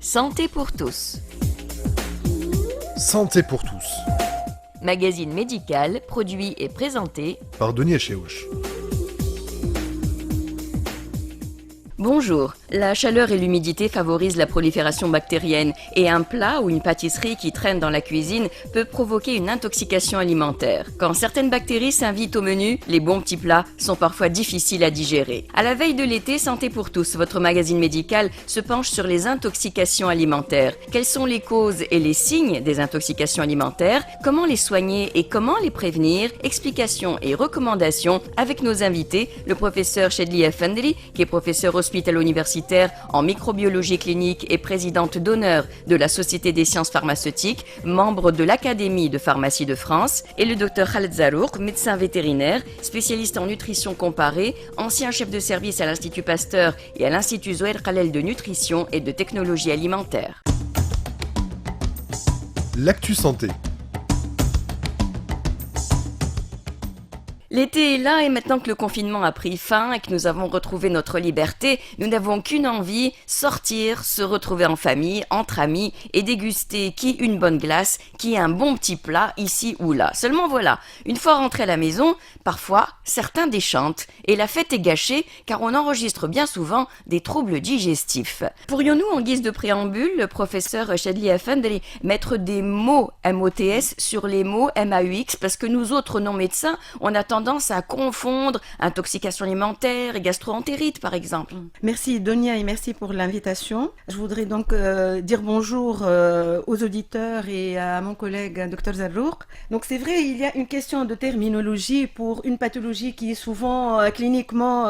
Santé pour tous. Santé pour tous, Magazine médical, produit et présenté. par Denis Echéouch. Bonjour, la chaleur et l'humidité favorisent la prolifération bactérienne et un plat ou une pâtisserie qui traîne dans la cuisine peut provoquer une intoxication alimentaire. Quand certaines bactéries s'invitent au menu, les bons petits plats sont parfois difficiles à digérer. À la veille de l'été, Santé pour tous, votre magazine médical se penche sur les intoxications alimentaires. Quelles sont les causes et les signes des intoxications alimentaires? Comment les soigner et comment les prévenir? Explications et recommandations avec nos invités, le professeur Chedli Effendri, qui est professeur hospitalo-universitaire en microbiologie clinique et présidente d'honneur de la Société des sciences pharmaceutiques, membre de l'Académie de pharmacie de France, et le docteur Khaled Zarouk, médecin vétérinaire, spécialiste en nutrition comparée, ancien chef de service à l'Institut Pasteur et à l'Institut Zoher Khalel de nutrition et de technologie alimentaire. L'actu santé. L'été est là et maintenant que le confinement a pris fin et que nous avons retrouvé notre liberté, nous n'avons qu'une envie, sortir, se retrouver en famille, entre amis et déguster qui une bonne glace, qui un bon petit plat ici ou là. Seulement voilà, une fois rentré à la maison, parfois certains déchantent et la fête est gâchée car on enregistre bien souvent des troubles digestifs. Pourrions-nous en guise de préambule, le professeur Chedli Effendri, mettre des mots MOTS sur les mots MAUX parce que nous autres non-médecins, on a tendance à confondre intoxication alimentaire et gastro-entérite par exemple. Merci Donia et merci pour l'invitation. Je voudrais donc dire bonjour aux auditeurs et à mon collègue Dr Zarouk. Donc c'est vrai, il y a une question de terminologie pour une pathologie qui est souvent cliniquement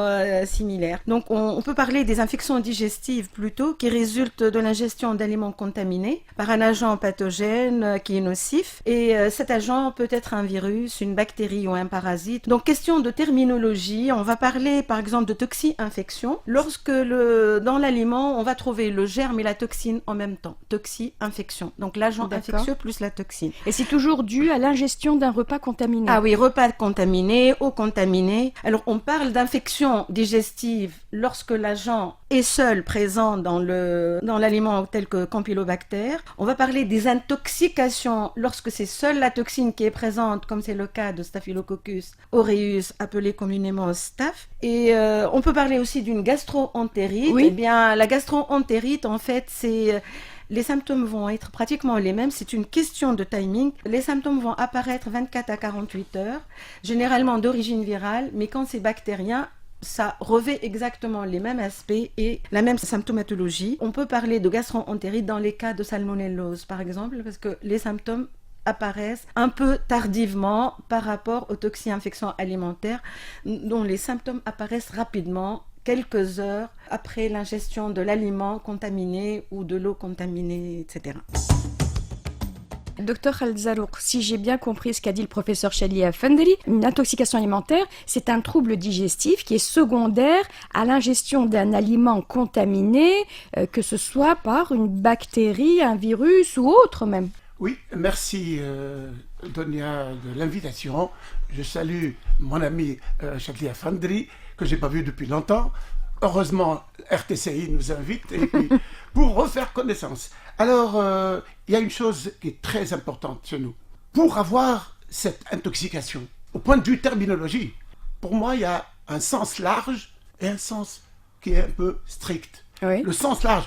similaire. Donc on peut parler des infections digestives plutôt qui résultent de l'ingestion d'aliments contaminés par un agent pathogène qui est nocif et cet agent peut être un virus, une bactérie ou un parasite. Donc, question de terminologie, on va parler par exemple de toxi-infection. Lorsque dans l'aliment, on va trouver le germe et la toxine en même temps. Toxi-infection. Donc, l'agent infectieux plus la toxine. Et c'est toujours dû à l'ingestion d'un repas contaminé. Ah oui, repas contaminé, eau contaminée. Alors, on parle d'infection digestive lorsque l'agent est seul présent dans l'aliment tel que Campylobacter. On va parler des intoxications lorsque c'est seule la toxine qui est présente, comme c'est le cas de Staphylococcus aureus, appelé communément staph. Et on peut parler aussi d'une gastro-entérite. Oui. Eh bien, la gastro-entérite, en fait, c'est... Les symptômes vont être pratiquement les mêmes, c'est une question de timing. Les symptômes vont apparaître 24 à 48 heures, généralement d'origine virale, mais quand c'est bactérien, ça revêt exactement les mêmes aspects et la même symptomatologie. On peut parler de gastro-entérite dans les cas de salmonellose, par exemple, parce que les symptômes apparaissent un peu tardivement par rapport aux toxi-infections alimentaires, dont les symptômes apparaissent rapidement, quelques heures après l'ingestion de l'aliment contaminé ou de l'eau contaminée, etc. Docteur Khaled Zarouk, si j'ai bien compris ce qu'a dit le professeur Chedli Effendri, une intoxication alimentaire, c'est un trouble digestif qui est secondaire à l'ingestion d'un aliment contaminé, que ce soit par une bactérie, un virus ou autre même. Oui, merci Donia de l'invitation. Je salue mon ami Chedli Effendri, que je n'ai pas vu depuis longtemps. Heureusement, RTCI nous invite et puis, pour refaire connaissance. Alors, il y a une chose qui est très importante chez nous. Pour avoir cette intoxication, au point de vue terminologie, pour moi, il y a un sens large et un sens qui est un peu strict. Oui. Le sens large,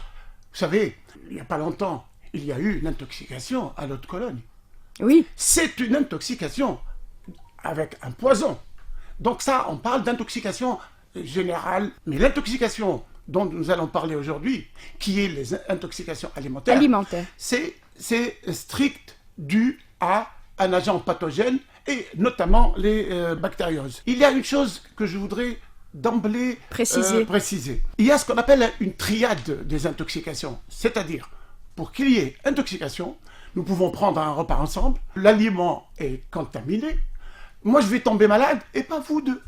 vous savez, il n'y a pas longtemps, il y a eu une intoxication à l'eau de Cologne. Oui. C'est une intoxication avec un poison. Donc ça, on parle d'intoxication générale, mais l'intoxication dont nous allons parler aujourd'hui, qui est les intoxications alimentaires, c'est strict dû à un agent pathogène et notamment les bactérioses. Il y a une chose que je voudrais d'emblée préciser. Il y a ce qu'on appelle une triade des intoxications, c'est-à-dire pour qu'il y ait intoxication, nous pouvons prendre un repas ensemble, l'aliment est contaminé, moi je vais tomber malade et pas vous deux.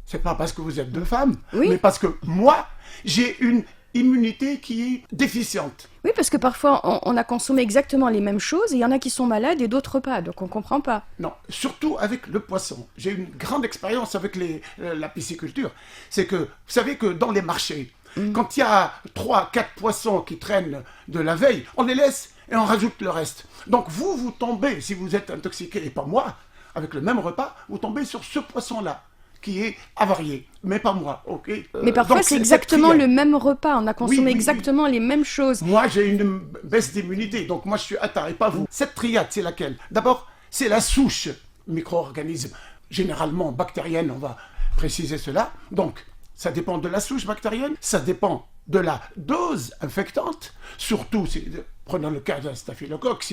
C'est pas parce que vous êtes deux femmes, mais parce que moi, j'ai une immunité qui est déficiente. Oui, parce que parfois, on a consommé exactement les mêmes choses, et il y en a qui sont malades et d'autres pas, donc on ne comprend pas. Non, surtout avec le poisson. J'ai une grande expérience avec la pisciculture. C'est que, vous savez que dans les marchés, Quand il y a 3, 4 poissons qui traînent de la veille, on les laisse et on rajoute le reste. Donc vous tombez, si vous êtes intoxiqué, et pas moi, avec le même repas, vous tombez sur ce poisson-là, qui est avarié, mais pas moi, ok. Mais parfois, c'est exactement le même repas. On a consommé exactement les mêmes choses. Moi, j'ai une baisse d'immunité, donc moi, je suis atteint, et pas vous. Cette triade, c'est laquelle? D'abord, c'est la souche micro-organisme, généralement bactérienne, on va préciser cela. Donc, ça dépend de la souche bactérienne, ça dépend de la dose infectante, surtout si... Prenons le cas d'un staphylocoque,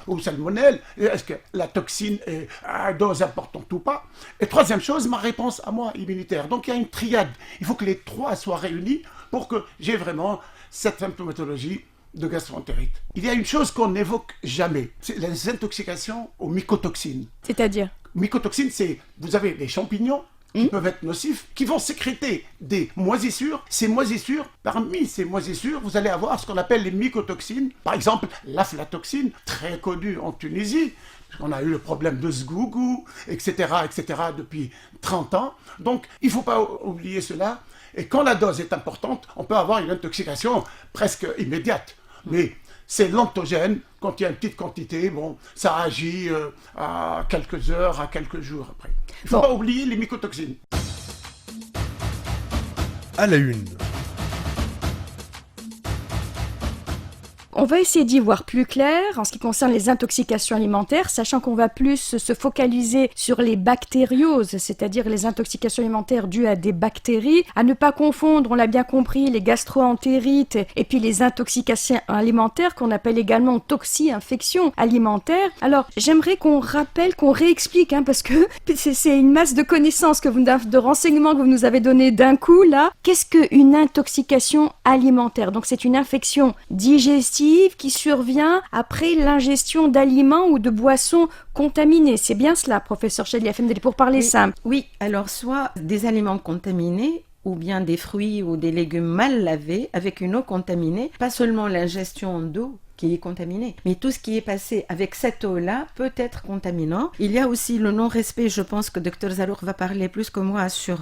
ou salmonelle, est-ce que la toxine est à dose importante ou pas? Et troisième chose, ma réponse à moi immunitaire. Donc il y a une triade. Il faut que les trois soient réunis pour que j'ai vraiment cette symptomatologie de gastroentérite. Il y a une chose qu'on n'évoque jamais, c'est les intoxications aux mycotoxines. C'est-à-dire? Mycotoxines, c'est, vous avez des champignons qui peuvent être nocifs, qui vont sécréter des moisissures. Ces moisissures, parmi ces moisissures, vous allez avoir ce qu'on appelle les mycotoxines. Par exemple, l'aflatoxine, très connue en Tunisie, on a eu le problème de Sgougou, etc., depuis 30 ans. Donc, il ne faut pas oublier cela. Et quand la dose est importante, on peut avoir une intoxication presque immédiate. Mais c'est lentogène. Quand il y a une petite quantité, bon, ça agit à quelques heures, à quelques jours après. Il ne faut pas oublier les mycotoxines. À la une. On va essayer d'y voir plus clair en ce qui concerne les intoxications alimentaires, sachant qu'on va plus se focaliser sur les bactérioses, c'est-à-dire les intoxications alimentaires dues à des bactéries, à ne pas confondre, on l'a bien compris, les gastroentérites et puis les intoxications alimentaires qu'on appelle également toxi-infections alimentaires. Alors, j'aimerais qu'on rappelle, qu'on réexplique, parce que c'est une masse de connaissances, de renseignements que vous nous avez donnés d'un coup, là. Qu'est-ce qu'une intoxication alimentaire? Donc, c'est une infection digestive qui survient après l'ingestion d'aliments ou de boissons contaminés. C'est bien cela, professeur Chadli Effendeli, pour parler simple. Oui, alors soit des aliments contaminés, ou bien des fruits ou des légumes mal lavés avec une eau contaminée, pas seulement l'ingestion d'eau qui est contaminée, mais tout ce qui est passé avec cette eau-là peut être contaminant. Il y a aussi le non-respect, je pense que Dr Zalour va parler plus que moi sur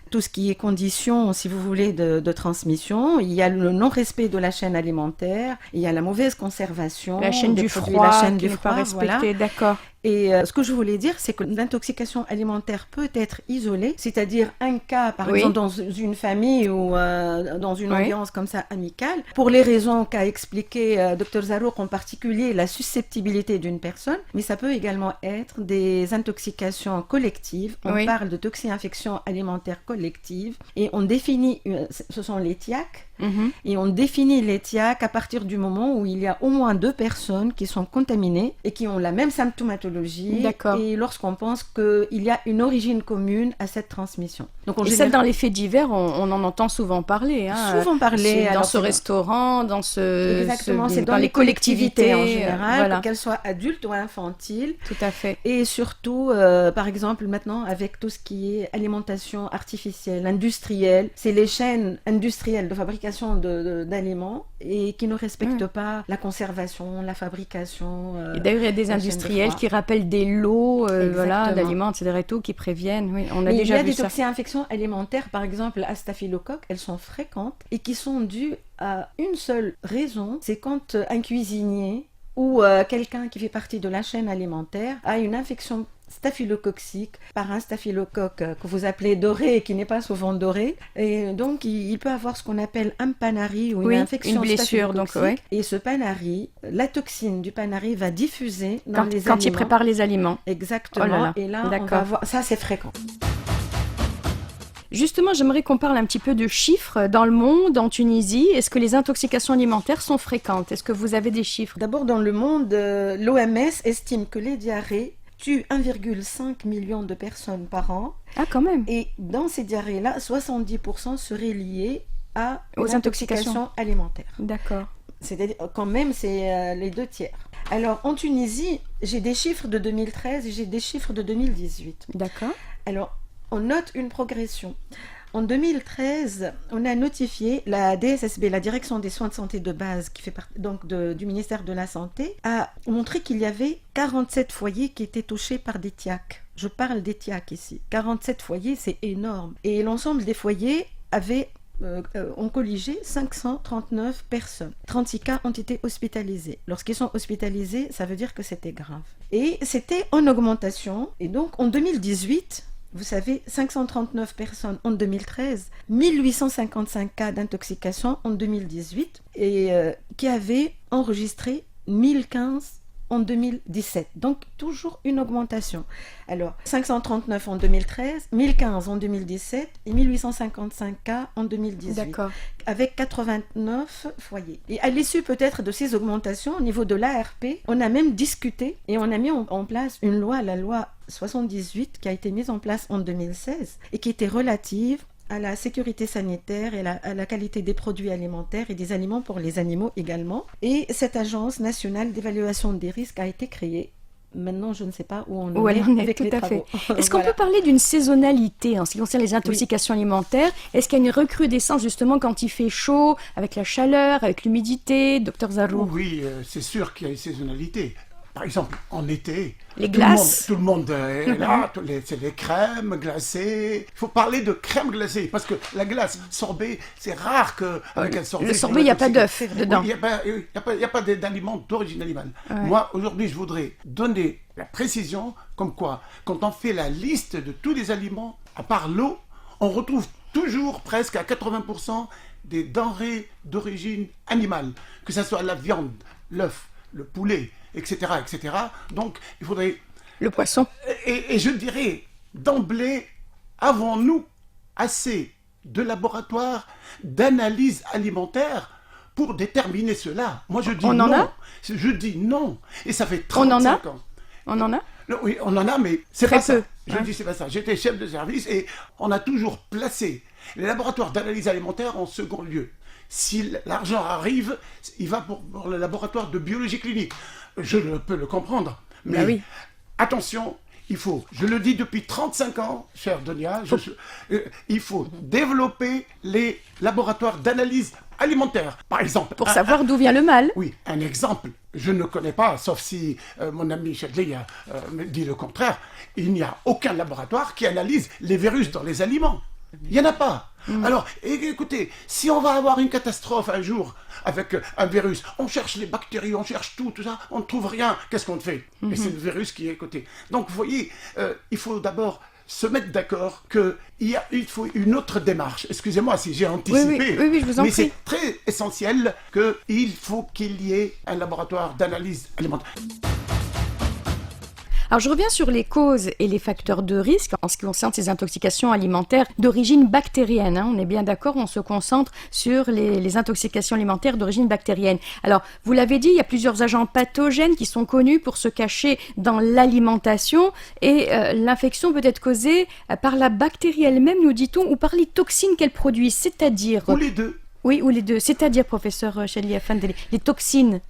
tout ce qui est conditions, si vous voulez, de transmission. Il y a le non-respect de la chaîne alimentaire, il y a la mauvaise conservation, la chaîne du produits, froid, la chaîne qui du n'est froid, pas respectée, voilà. d'accord. Et ce que je voulais dire, c'est que l'intoxication alimentaire peut être isolée, c'est-à-dire un cas, par exemple, dans une famille ou dans une ambiance comme ça amicale, pour les raisons qu'a expliqué Dr Zalour, en particulier la susceptibilité d'une personne, mais ça peut également être des intoxications collectives. On parle de toxi-infection alimentaire collective et on définit, ce sont les TIAC, et on définit les TIAC à partir du moment où il y a au moins 2 personnes qui sont contaminées et qui ont la même symptomatologie. D'accord. Et lorsqu'on pense qu'il y a une origine commune à cette transmission. Donc, et ça, dans les faits divers, on en entend souvent parler. Souvent parler. Dans ce restaurant, dans Exactement, c'est dans les collectivités en général, voilà. Qu'elles soient adultes ou infantiles. Tout à fait. Et surtout, par exemple, maintenant, avec tout ce qui est alimentation artificielle, industrielle, c'est les chaînes industrielles de fabrication d'aliments et qui ne respectent pas la conservation, la fabrication. Et d'ailleurs, il y a des industriels qui rappellent des lots d'aliments, etc. et tout, qui préviennent. Oui, on a déjà vu ça. Il y a des toxi-infections alimentaires, par exemple, à staphylocoque, elles sont fréquentes et qui sont dues à une seule raison, c'est quand un cuisinier ou quelqu'un qui fait partie de la chaîne alimentaire a une infection staphylococcique par un staphylocoque que vous appelez doré et qui n'est pas souvent doré, et donc il peut avoir ce qu'on appelle un panari ou une infection, une blessure, donc, et ce panari, la toxine du panari va diffuser dans les aliments. Quand il prépare les aliments. Exactement. Oh là là. Et là on va voir, ça c'est fréquent. Justement, j'aimerais qu'on parle un petit peu de chiffres dans le monde, en Tunisie. Est-ce que les intoxications alimentaires sont fréquentes? Est-ce que vous avez des chiffres? D'abord, dans le monde, l'OMS estime que les diarrhées tuent 1,5 million de personnes par an. Ah, quand même. Et dans ces diarrhées-là, 70% seraient liés aux intoxications intoxications alimentaires. D'accord. C'est-à-dire, quand même, c'est les 2 tiers. Alors, en Tunisie, j'ai des chiffres de 2013 et j'ai des chiffres de 2018. D'accord. Alors, on note une progression. En 2013, on a notifié la DSSB, la Direction des soins de santé de base, qui fait partie donc du ministère de la Santé, a montré qu'il y avait 47 foyers qui étaient touchés par des TIAC. Je parle des TIAC ici. 47 foyers, c'est énorme. Et l'ensemble des foyers avaient ont colligé 539 personnes. 36 cas ont été hospitalisés. Lorsqu'ils sont hospitalisés, ça veut dire que c'était grave. Et c'était en augmentation. Et donc, en 2018, vous savez, 539 personnes en 2013, 1855 cas d'intoxication en 2018, et qui avaient enregistré 1015 en 2017. Donc, toujours une augmentation. Alors, 539 en 2013, 1015 en 2017 et 1855 cas en 2018. D'accord. Avec 89 foyers. Et à l'issue peut-être de ces augmentations, au niveau de l'ARP, on a même discuté et on a mis en place une loi, la loi 78, qui a été mise en place en 2016 et qui était relative à la sécurité sanitaire et à la qualité des produits alimentaires et des aliments pour les animaux également. Et cette agence nationale d'évaluation des risques a été créée. Maintenant, je ne sais pas où on en est avec tout les à travaux. fait. Est-ce qu'on peut parler d'une saisonnalité en ce qui concerne les intoxications alimentaires? Est-ce qu'il y a une recrudescence justement quand il fait chaud, avec la chaleur, avec l'humidité, Dr Zarrouk? Oui, c'est sûr qu'il y a une saisonnalité. Par exemple, en été, les glaces. Tout le monde est là, c'est les crèmes glacées. Il faut parler de crème glacée, parce que la glace sorbet, c'est rare qu'avec un sorbet... Le sorbet, il n'y a pas d'œuf dedans. Oui, il n'y a pas d'aliment d'origine animale. Ouais. Moi, aujourd'hui, je voudrais donner la précision, comme quoi, quand on fait la liste de tous les aliments, à part l'eau, on retrouve toujours presque à 80% des denrées d'origine animale, que ce soit la viande, l'œuf, le poulet, etc., etc. Donc, il faudrait... Le poisson. Et je dirais, d'emblée, avons-nous assez de laboratoires d'analyse alimentaire pour déterminer cela? Moi, je dis on non. En a? Je dis non. Et ça fait 35 ans. On en a? Oui, on en a, mais c'est pas ça. Je hein? dis c'est pas ça. J'étais chef de service et on a toujours placé les laboratoires d'analyse alimentaire en second lieu. Si l'argent arrive, il va pour le laboratoire de biologie clinique. Je peux le comprendre. Mais oui. Attention, il faut, je le dis depuis 35 ans, chère Donia, il faut développer les laboratoires d'analyse alimentaire, par exemple. Pour savoir d'où vient le mal. Oui, un exemple. Je ne connais pas, sauf si mon ami Chadley me dit le contraire, il n'y a aucun laboratoire qui analyse les virus dans les aliments. Il n'y en a pas. Alors, écoutez, si on va avoir une catastrophe un jour avec un virus, on cherche les bactéries, on cherche tout ça, on ne trouve rien, qu'est-ce qu'on fait? Et c'est le virus qui est à côté. Donc, vous voyez, il faut d'abord se mettre d'accord qu'il faut une autre démarche. Excusez-moi si j'ai anticipé, oui, je vous en prie. mais c'est très essentiel qu'il faut qu'il y ait un laboratoire d'analyse alimentaire. Alors je reviens sur les causes et les facteurs de risque en ce qui concerne ces intoxications alimentaires d'origine bactérienne. On est bien d'accord, on se concentre sur les intoxications alimentaires d'origine bactérienne. Alors vous l'avez dit, il y a plusieurs agents pathogènes qui sont connus pour se cacher dans l'alimentation et l'infection peut être causée par la bactérie elle-même, nous dit-on, ou par les toxines qu'elle produit, c'est-à-dire... Ou les deux. Oui, ou les deux. C'est-à-dire, professeur Chadli Afandali, les toxines.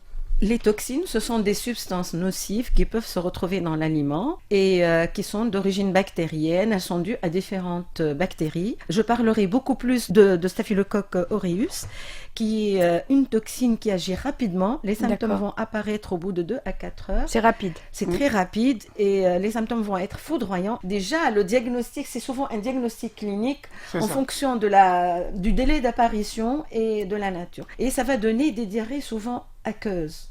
Les toxines, ce sont des substances nocives qui peuvent se retrouver dans l'aliment et qui sont d'origine bactérienne. Elles sont dues à différentes bactéries. Je parlerai beaucoup plus de Staphylococcus aureus, qui est une toxine qui agit rapidement. Les symptômes vont apparaître au bout de 2 à 4 heures. C'est rapide. C'est très rapide et les symptômes vont être foudroyants. Déjà, le diagnostic, c'est souvent un diagnostic clinique en fonction du délai d'apparition et de la nature. Et ça va donner des diarrhées souvent aqueuses.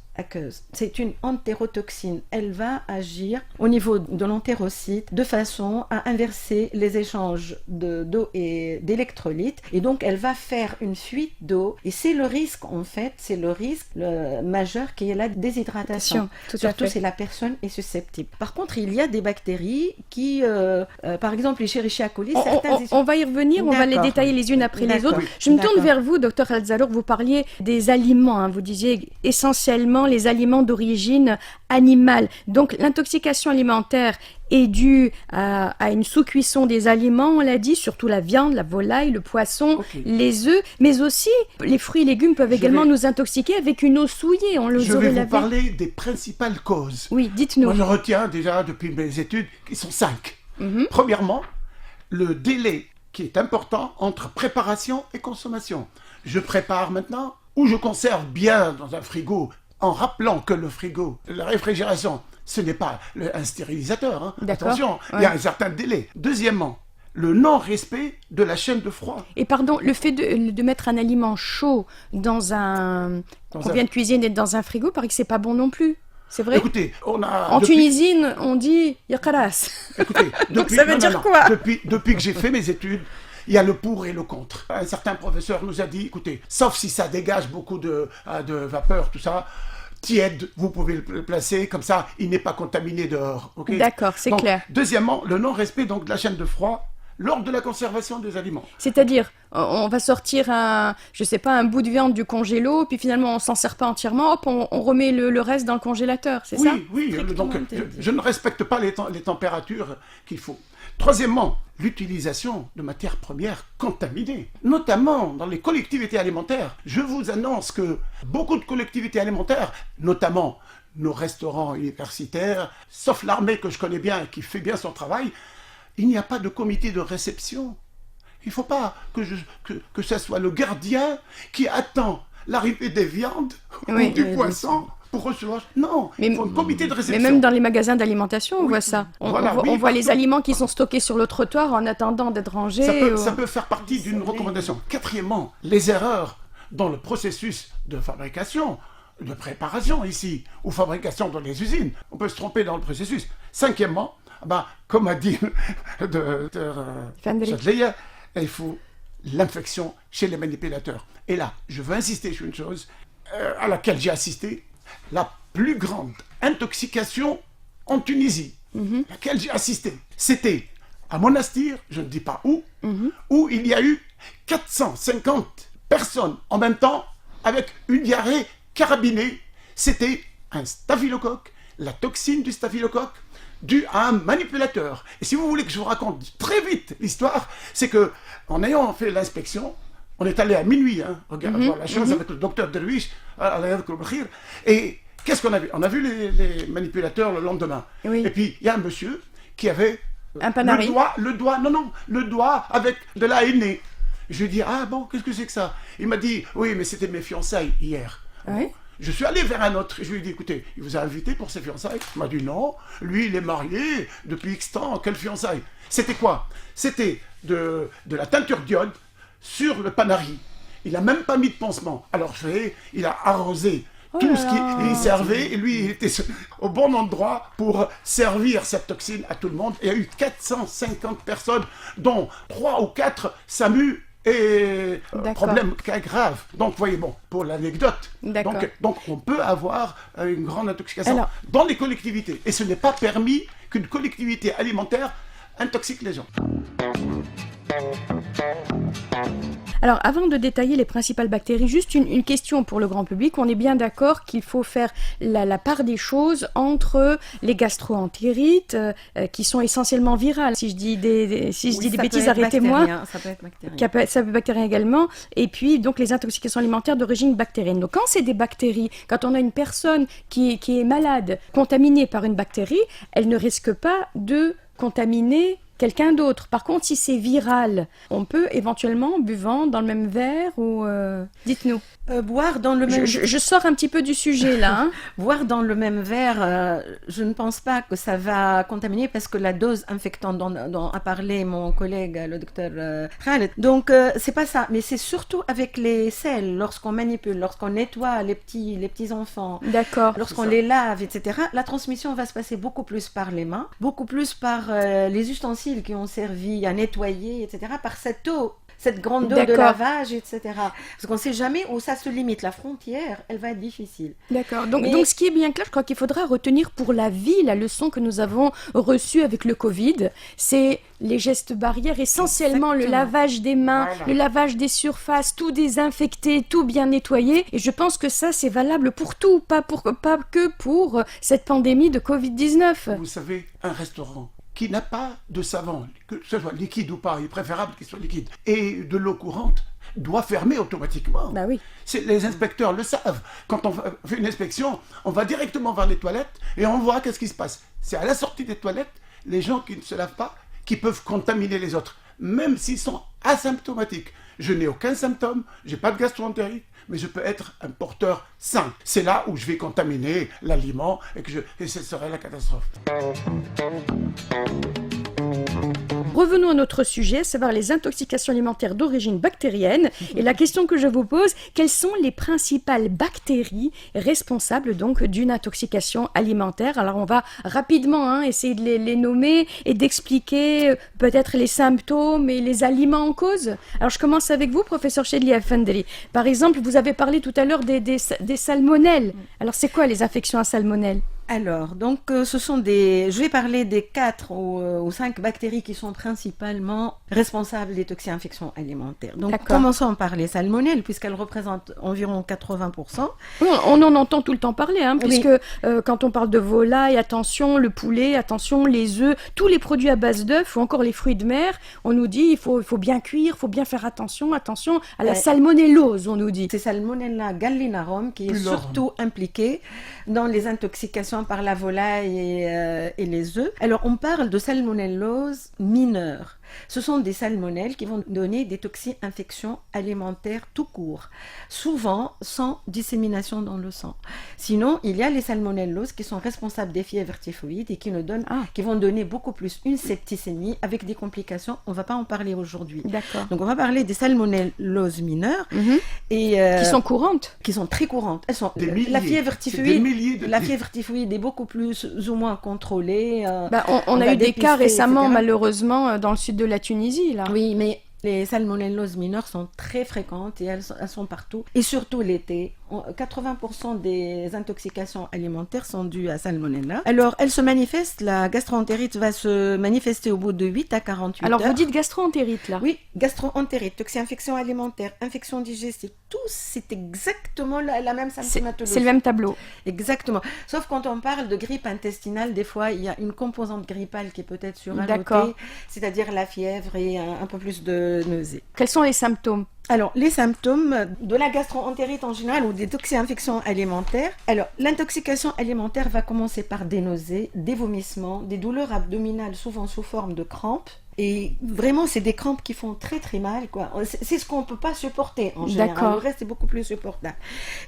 C'est une entérotoxine. Elle va agir au niveau de l'entérocyte de façon à inverser les échanges d'eau et d'électrolytes. Et donc, elle va faire une fuite d'eau. Et c'est le risque, en fait, le majeur qui est la déshydratation. Surtout si la personne est susceptible. Par contre, il y a des bactéries qui, par exemple, les Escherichia coli, on va y revenir, on va les détailler les unes après les autres. Je me tourne vers vous, Dr Al-Zarrouk. Vous parliez des aliments. Vous disiez essentiellement les aliments d'origine animale. Donc l'intoxication alimentaire est due à une sous-cuisson des aliments, on l'a dit, surtout la viande, la volaille, le poisson, les œufs, mais aussi les fruits et légumes peuvent également nous intoxiquer avec une eau souillée. Je vais vous parler des principales causes. Oui, dites-nous. Moi, je retiens déjà depuis mes études qu'ils sont 5. Premièrement, le délai qui est important entre préparation et consommation. Je prépare maintenant ou je conserve bien dans un frigo en rappelant que le frigo, la réfrigération, ce n'est pas un stérilisateur. Attention, il y a un certain délai. Deuxièmement, le non-respect de la chaîne de froid. Et pardon, le fait de mettre un aliment chaud dans un... qu'on vient de cuisiner dans un frigo, paraît que c'est pas bon non plus. C'est vrai? Écoutez, on a... En Tunisie, on dit « yakaras ». Écoutez, Donc ça veut dire quoi? Depuis que j'ai fait mes études, il y a le pour et le contre. Un certain professeur nous a dit, écoutez, sauf si ça dégage beaucoup de vapeur, tout ça, tiède, vous pouvez le placer, comme ça, il n'est pas contaminé dehors. Okay. D'accord, c'est clair. Deuxièmement, le non-respect donc, de la chaîne de froid lors de la conservation des aliments. C'est-à-dire, on va sortir un bout de viande du congélo, puis finalement on s'en sert pas entièrement, hop, on remet le reste dans le congélateur, c'est ça? Oui, donc je ne respecte pas les températures qu'il faut. Troisièmement, l'utilisation de matières premières contaminées, notamment dans les collectivités alimentaires. Je vous annonce que beaucoup de collectivités alimentaires, notamment nos restaurants universitaires, sauf l'armée que je connais bien et qui fait bien son travail, il n'y a pas de comité de réception. Il ne faut pas que ce soit le gardien qui attend l'arrivée des viandes ou du poisson pour recevoir. Non, il faut un comité de réception. Mais même dans les magasins d'alimentation, on voit ça. On voit les aliments qui sont stockés sur le trottoir en attendant d'être rangés. Ça peut faire partie d'une recommandation. Quatrièmement, les erreurs dans le processus de fabrication, de préparation ici, ou fabrication dans les usines. On peut se tromper dans le processus. Cinquièmement, comme a dit le docteur Chadleya, il faut l'infection chez les manipulateurs. Et là, je veux insister sur une chose à laquelle j'ai assisté, la plus grande intoxication en Tunisie, laquelle j'ai assisté. C'était à Monastir, je ne dis pas où il y a eu 450 personnes en même temps avec une diarrhée carabinée. C'était un staphylocoque, la toxine du staphylocoque, due à un manipulateur. Et si vous voulez que je vous raconte très vite l'histoire, c'est que en ayant fait l'inspection, on est allé à minuit, voir la chose avec le docteur Derwish, et qu'est-ce qu'on a vu? On a vu les manipulateurs le lendemain. Oui. Et puis, il y a un monsieur qui avait un panari. le doigt avec de la henné. Je lui ai dit, ah bon, qu'est-ce que c'est que ça? Il m'a dit, oui, mais c'était mes fiançailles hier. Oui. Je suis allé vers un autre, je lui ai dit, écoutez, il vous a invité pour ses fiançailles? Il m'a dit, non, lui, il est marié depuis X temps, quelle fiançailles? C'était quoi? C'était de la teinture d'iode sur le panari. Il n'a même pas mis de pansement. Alors, il a arrosé tout ce qui servait, et lui, il était au bon endroit pour servir cette toxine à tout le monde. Et il y a eu 450 personnes, dont 3 ou 4 SAMU et problème grave. Donc, voyez, pour l'anecdote, donc on peut avoir une grande intoxication dans les collectivités. Et ce n'est pas permis qu'une collectivité alimentaire intoxique les gens. Alors, avant de détailler les principales bactéries, juste une question pour le grand public. On est bien d'accord qu'il faut faire la part des choses entre les gastro-entérites, qui sont essentiellement virales. Si je dis des bêtises, arrêtez-moi. Ça peut être bactérien. Ça peut être bactérien également. Et puis, donc, les intoxications alimentaires d'origine bactérienne. Donc, quand c'est des bactéries, quand on a une personne qui est malade, contaminée par une bactérie, elle ne risque pas de contaminer quelqu'un d'autre. Par contre, si c'est viral, on peut éventuellement, buvant dans le même verre ou... Dites-nous. Boire dans le même... Je sors un petit peu du sujet, là. Boire dans le même verre, je ne pense pas que ça va contaminer parce que la dose infectante dont a parlé mon collègue, le docteur Khaled. Donc, c'est pas ça. Mais c'est surtout avec les sels, lorsqu'on manipule, lorsqu'on nettoie les petits enfants. D'accord. Lorsqu'on les lave, etc. La transmission va se passer beaucoup plus par les mains, beaucoup plus par les ustensiles qui ont servi à nettoyer, etc. Par cette eau. Cette grande eau de lavage, etc. Parce qu'on ne sait jamais où ça se limite. La frontière, elle va être difficile. D'accord. Donc, ce qui est bien clair, je crois qu'il faudra retenir pour la vie la leçon que nous avons reçue avec le Covid. C'est les gestes barrières, essentiellement le lavage des mains, le lavage des surfaces, tout désinfecté, tout bien nettoyé. Et je pense que ça, c'est valable pour tout, pas que pour cette pandémie de Covid-19. Vous savez, un restaurant qui n'a pas de savon, que ce soit liquide ou pas, il est préférable qu'il soit liquide, et de l'eau courante, doit fermer automatiquement. Bah oui. Les inspecteurs le savent. Quand on fait une inspection, on va directement vers les toilettes et on voit qu'est-ce qui se passe. C'est à la sortie des toilettes, les gens qui ne se lavent pas, qui peuvent contaminer les autres, même s'ils sont asymptomatiques. Je n'ai aucun symptôme, je n'ai pas de gastro-entérite, mais je peux être un porteur sain. C'est là où je vais contaminer l'aliment et ce serait la catastrophe. revenons à notre sujet, à savoir les intoxications alimentaires d'origine bactérienne. Et la question que je vous pose, quelles sont les principales bactéries responsables donc d'une intoxication alimentaire? Alors on va rapidement essayer de les nommer et d'expliquer peut-être les symptômes et les aliments en cause. Alors je commence avec vous, professeur Chedli Effendri. Par exemple, vous avez parlé tout à l'heure des salmonelles. Alors c'est quoi les infections à salmonelle? Alors, donc, je vais parler des 4 ou 5 bactéries qui sont principalement responsables des toxi-infections alimentaires. Donc, commençons par les salmonelles, puisqu'elles représentent environ 80%. On en entend tout le temps parler, puisque quand on parle de volaille, attention, le poulet, attention, les œufs, tous les produits à base d'œufs, ou encore les fruits de mer, on nous dit il faut bien cuire, il faut bien faire attention à la salmonellose, on nous dit. C'est Salmonella gallinarum qui est surtout impliquée dans les intoxications par la volaille et les œufs. Alors, on parle de salmonellose mineure. Ce sont des salmonelles qui vont donner des toxi-infections alimentaires tout court, souvent sans dissémination dans le sang. Sinon, il y a les salmonelloses qui sont responsables des fièvres typhoïdes et qui vont donner beaucoup plus une septicémie avec des complications. On ne va pas en parler aujourd'hui. D'accord. Donc, on va parler des salmonelloses mineures et qui sont courantes. Qui sont très courantes. Elles sont la fièvre typhoïde est beaucoup plus ou moins contrôlée. On a eu des cas récemment, malheureusement, dans le sud de la Tunisie, là. Oui, mais les salmonelloses mineures sont très fréquentes et elles sont partout. Et surtout l'été, 80% des intoxications alimentaires sont dues à salmonella. Alors, la gastro-entérite va se manifester au bout de 8 à 48 heures. Alors, vous dites gastro-entérite, là? Oui, gastro-entérite, toxi-infection alimentaire, infection digestive, tout, c'est exactement la même symptomatologie. C'est le même tableau. Exactement. Sauf quand on parle de grippe intestinale, des fois, il y a une composante grippale qui est peut-être surannotée, c'est-à-dire la fièvre et un peu plus de nausées. Quels sont les symptômes? Alors, les symptômes de la gastro-entérite en général ou des toxi-infections alimentaires. Alors, l'intoxication alimentaire va commencer par des nausées, des vomissements, des douleurs abdominales souvent sous forme de crampes. Et vraiment, c'est des crampes qui font très très mal, quoi. C'est ce qu'on ne peut pas supporter en général. Le reste est beaucoup plus supportable.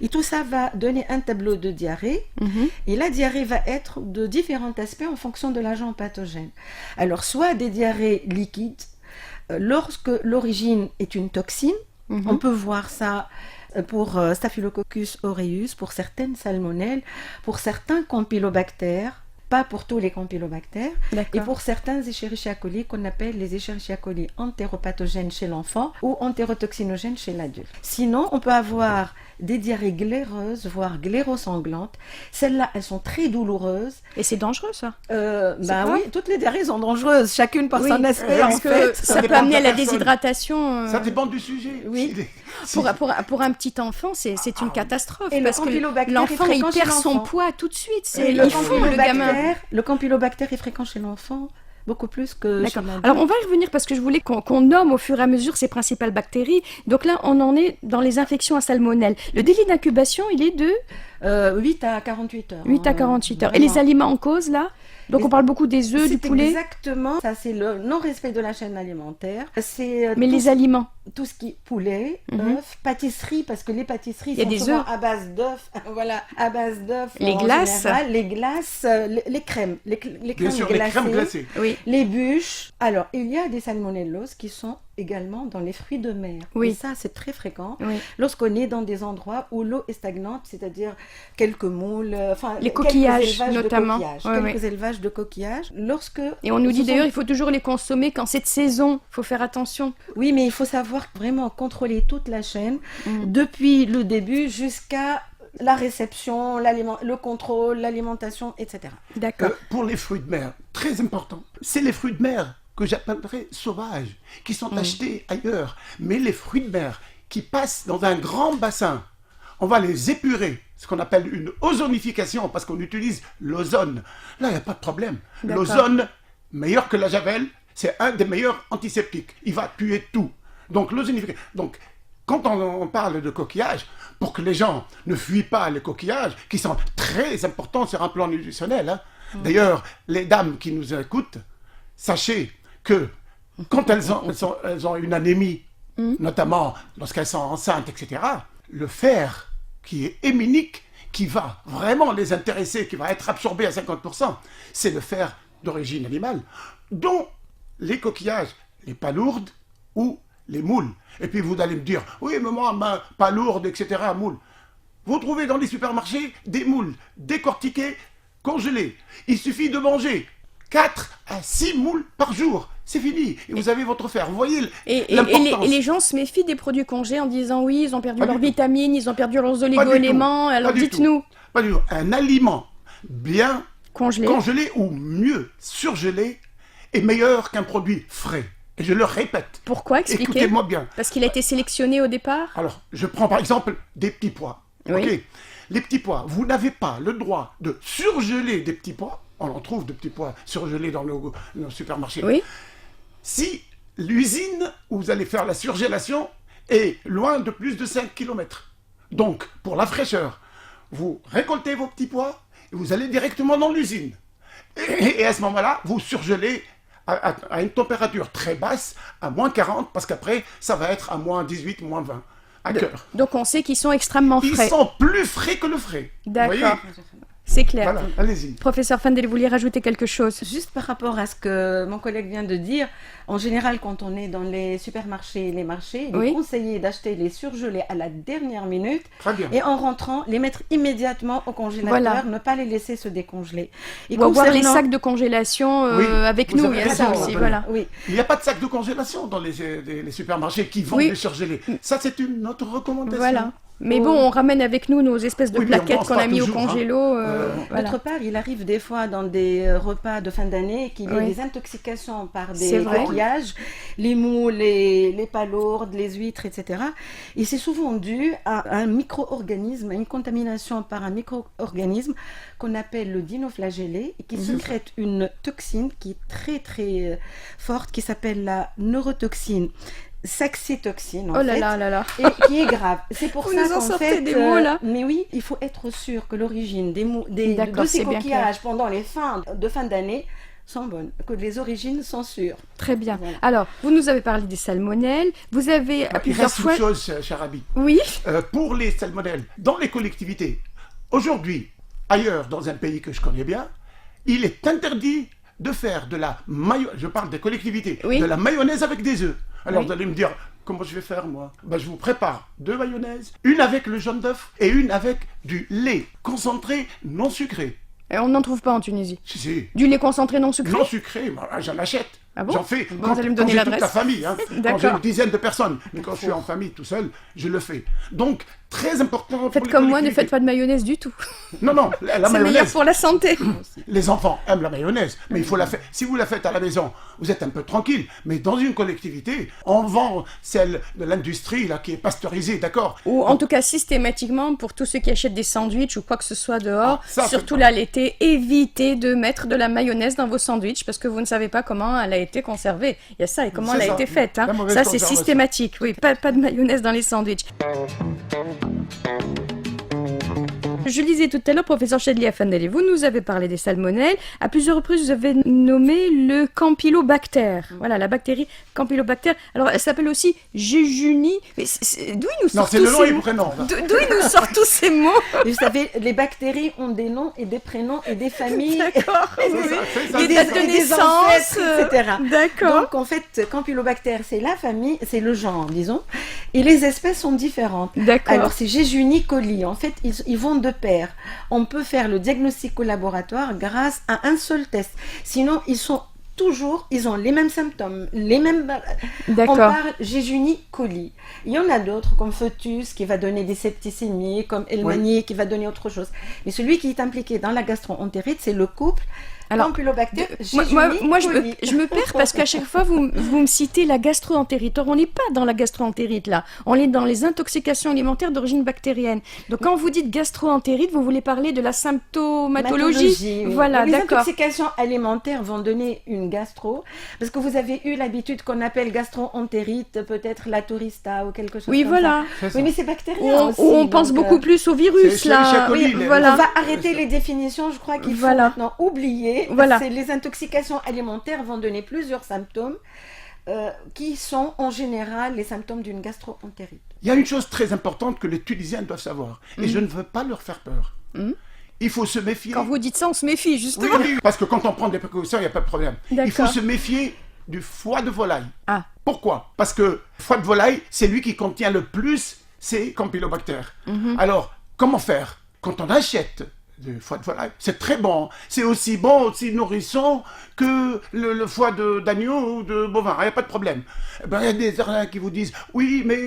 Et tout ça va donner un tableau de diarrhée. Et la diarrhée va être de différents aspects en fonction de l'agent pathogène. Alors, soit des diarrhées liquides, lorsque l'origine est une toxine, on peut voir ça pour Staphylococcus aureus, pour certaines salmonelles, pour certains campylobactères, pas pour tous les campylobactères, et pour certains Escherichia coli qu'on appelle les Escherichia coli entéropathogènes chez l'enfant ou entérotoxinogènes chez l'adulte. Sinon, on peut avoir des diarrhées glaireuses, voire glairosanglantes. Celles-là, elles sont très douloureuses. Et c'est dangereux, ça? Oui, toutes les diarrhées sont dangereuses, chacune par son aspect. Parce que ça peut amener à la déshydratation. Ça dépend du sujet. Oui. Pour un petit enfant, c'est une catastrophe. Et parce que l'enfant, il perd son poids tout de suite. Le campylobactère est fréquent chez l'enfant. Beaucoup plus que chez l'adulte. Alors, on va y revenir parce que je voulais qu'on nomme au fur et à mesure ces principales bactéries. Donc là, on en est dans les infections à salmonelle. Le délai d'incubation, il est de 8 à 48 heures. 8 à 48 heures. Et les aliments en cause, là? Donc on parle beaucoup des œufs, du poulet. Exactement, ça c'est le non-respect de la chaîne alimentaire. Mais les aliments? Tout ce qui est poulet, œufs, pâtisserie, parce que les pâtisseries sont des souvent œufs. À base d'œufs. Voilà, à base d'œufs. Les glaces. Général, les glaces, les crèmes, les crèmes Bien sûr, glacées, les crèmes glacées. Oui. les bûches. Alors, il y a des salmonelloses qui sont également dans les fruits de mer. Oui. Et ça, c'est très fréquent. Oui. Lorsqu'on est dans des endroits où l'eau est stagnante, c'est-à-dire quelques moules, les coquillages quelques élevages notamment. Quelques élevages de coquillages. Et on nous dit d'ailleurs, il faut toujours les consommer quand c'est de saison. Il faut faire attention. Oui, mais il faut savoir vraiment contrôler toute la chaîne, depuis le début jusqu'à la réception, le contrôle, l'alimentation, etc. D'accord. Pour les fruits de mer, très important, c'est les fruits de mer que j'appellerais sauvages, qui sont achetés ailleurs. Mais les fruits de mer qui passent dans un grand bassin, on va les épurer, ce qu'on appelle une ozonification, parce qu'on utilise l'ozone. Là, il n'y a pas de problème. L'ozone, meilleur que la javel, c'est un des meilleurs antiseptiques. Il va tuer tout. Donc, l'ozonification. Donc, quand on parle de coquillages, pour que les gens ne fuient pas les coquillages, qui sont très importants sur un plan nutritionnel. D'ailleurs, les dames qui nous écoutent, sachez que quand elles ont une anémie, notamment lorsqu'elles sont enceintes, etc., le fer qui est héminique, qui va vraiment les intéresser, qui va être absorbé à 50%, c'est le fer d'origine animale, dont les coquillages, les palourdes ou les moules. Et puis vous allez me dire, oui, mais moi, palourdes, etc., moules. Vous trouvez dans les supermarchés des moules décortiqués, congelés. Il suffit de manger 4 à 6 moules par jour. C'est fini. Et vous avez votre fer. Vous voyez l'importance. Et les gens se méfient des produits congelés en disant oui, ils ont perdu Pas leurs du tout. vitamines, ils ont perdu leurs Pas du oligo-éléments. tout. Alors Pas du dites-nous. tout. Pas du tout. Un aliment bien Congelé. ou mieux surgelé est meilleur qu'un produit frais. Et je le répète. Pourquoi? Expliquez. Écoutez-moi bien. Parce qu'il a été sélectionné au départ? Alors, je prends par exemple des petits pois. Oui. Ok. Les petits pois, vous n'avez pas le droit de surgeler des petits pois. On en trouve de petits pois surgelés dans nos supermarchés. Oui. Si l'usine où vous allez faire la surgélation est loin de plus de 5 km. Donc, pour la fraîcheur, vous récoltez vos petits pois et vous allez directement dans l'usine. Et à ce moment-là, vous surgelez à une température très basse, à moins 40, parce qu'après, ça va être à moins 18, moins 20, à cœur. Donc on sait qu'ils sont extrêmement Ils frais. sont plus frais que le frais. D'accord. Vous voyez. C'est clair. Voilà, allez-y. Professeur Fandel, vous vouliez rajouter quelque chose? Juste par rapport à ce que mon collègue vient de dire, en général, quand on est dans les supermarchés et les marchés, il est conseillé d'acheter les surgelés à la dernière minute Très bien. et en rentrant, les mettre immédiatement au congélateur, Voilà. ne pas les laisser se décongeler. Et Ou avoir les concernant- sacs de congélation Oui, avec vous nous, avez il y a ça raison, aussi. Antoine. Voilà. Oui, Il n'y a pas de sac de congélation dans les supermarchés qui vendent Oui. les surgelés. Ça, c'est une autre recommandation. Voilà. Mais bon, on ramène avec nous nos espèces de Oui, mais on plaquettes pense qu'on pas a mis au toujours, hein. congélo. Voilà. D'autre part, il arrive des fois dans des repas de fin d'année qu'il y ait Oui. des intoxications par C'est des vrai. coquillages, les moules, les palourdes, les huîtres, etc. Et c'est souvent dû à un micro-organisme, à une contamination par un micro-organisme qu'on appelle le dinoflagellé et qui sécrète une toxine qui est très très forte, qui s'appelle la neurotoxine. Saxitoxine en Oh là fait, là là là. et qui est grave. C'est pour Vous ça nous en qu'en sortez fait, des mots, là. mais oui, il faut être sûr que l'origine D'accord, de ces c'est bien coquillages pendant les fins de fin d'année sont bonnes, que les origines sont sûres. Très bien. Voilà. Alors, vous nous avez parlé des salmonelles. Vous avez Il plusieurs reste fois. une chose, cher Abi. Oui. Pour les salmonelles, dans les collectivités, aujourd'hui, ailleurs, dans un pays que je connais bien, il est interdit de faire de la mayonnaise, je parle des collectivités, Oui. de la mayonnaise avec des œufs. Alors Oui. vous allez me dire, comment je vais faire moi? Je vous prépare 2 mayonnaises, une avec le jaune d'œuf et une avec du lait concentré non sucré. Et on n'en trouve pas en Tunisie. Si, Du lait concentré non sucré? non sucré, j'en achète. Ah bon? J'en fais Bon, vous allez me donner j'ai l'adresse. toute la famille, hein, quand D'accord. j'ai une dizaine de personnes. Mais quand je suis en famille tout seul, je le fais. Donc, très important. Faites pour les comme moi, ne collectivités. faites pas de mayonnaise du tout. Non, la C'est meilleur mayonnaise. pour la santé. Les enfants aiment la mayonnaise, mais il faut la faire. Si vous la faites à la maison, vous êtes un peu tranquille. Mais dans une collectivité, on vend celle de l'industrie là qui est pasteurisée, d'accord? Ou en tout cas systématiquement pour tous ceux qui achètent des sandwichs ou quoi que ce soit dehors, Ah, ça, surtout c'est là l'été, évitez de mettre de la mayonnaise dans vos sandwichs parce que vous ne savez pas comment elle a été conservée. Il y a ça et comment C'est elle a ça, été faite. Hein. la mauvaise Ça c'est conservation. systématique. Oui, pas de mayonnaise dans les sandwichs. Je lisais tout à l'heure, professeur Chadli Afandali, vous nous avez parlé des salmonelles. À plusieurs reprises, vous avez nommé le Campylobacter. Voilà, la bactérie Campylobacter. Alors, elle s'appelle aussi Jejuni. Mais d'où il nous Non, sort c'est tous le nom ces et le mots prénom. là. D'où il nous sort tous ces mots? Et vous savez, les bactéries ont des noms et des prénoms et des familles. D'accord. C'est oui. ça, c'est ça. Les des- dates de et des naissance, ancêtres, etc. D'accord. Donc en fait, Campylobacter, c'est la famille, c'est le genre, disons, et les espèces sont différentes. D'accord. Alors c'est Jejuni coli, en fait, ils vont de pair. On peut faire le diagnostic au laboratoire grâce à un seul test. Sinon, ils ont les mêmes symptômes, les mêmes. On D'accord. parle Jejuni coli. Il y en a d'autres comme Foetus qui va donner des septicémies, comme Elmanier qui va donner autre chose. Mais celui qui est impliqué dans la gastro-entérite, c'est le couple Alors, Campylobacter Moi, je coli. me perds parce qu'à chaque fois, vous me citez la gastro-entérite. Or, on n'est pas dans la gastro-entérite, là. On est dans les intoxications alimentaires d'origine bactérienne. Donc, quand vous dites gastro-entérite, vous voulez parler de la symptomatologie. Oui. Voilà, Les d'accord. intoxications alimentaires vont donner une gastro, parce que vous avez eu l'habitude qu'on appelle gastro-entérite, peut-être la tourista ou quelque chose Oui, comme voilà. C'est ça. ça. Oui, mais c'est Où bactérien on, aussi. où on pense donc, beaucoup plus au virus, c'est là. les oui, Voilà. On va arrêter les définitions, je crois qu'il faut Voilà. maintenant oublier. Voilà. C'est les intoxications alimentaires vont donner plusieurs symptômes qui sont en général les symptômes d'une gastro-entérite. Il y a une chose très importante que les Tunisiens doivent savoir, et je ne veux pas leur faire peur. Il faut se méfier. Quand vous dites ça, on se méfie, Oui, justement. oui, parce que quand on prend des précautions, il n'y a pas de problème. Il faut D'accord. se méfier du foie de volaille. Ah. Pourquoi? Parce que foie de volaille, c'est lui qui contient le plus ces campylobactères. Alors, comment faire? Quand on achète du foie de volaille, c'est très bon. C'est aussi bon, aussi nourrissant que le foie d'agneau ou de bovin. Il n'y a pas de problème. Eh ben, il y a des gens qui vous disent, oui, mais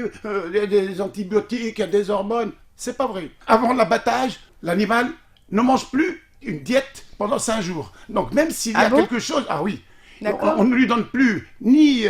il y a des antibiotiques, il y a des hormones. C'est pas vrai. Avant l'abattage, l'animal ne mange plus une diète pendant 5 jours. Donc, même s'il y a quelque chose... Ah oui. On ne lui donne plus ni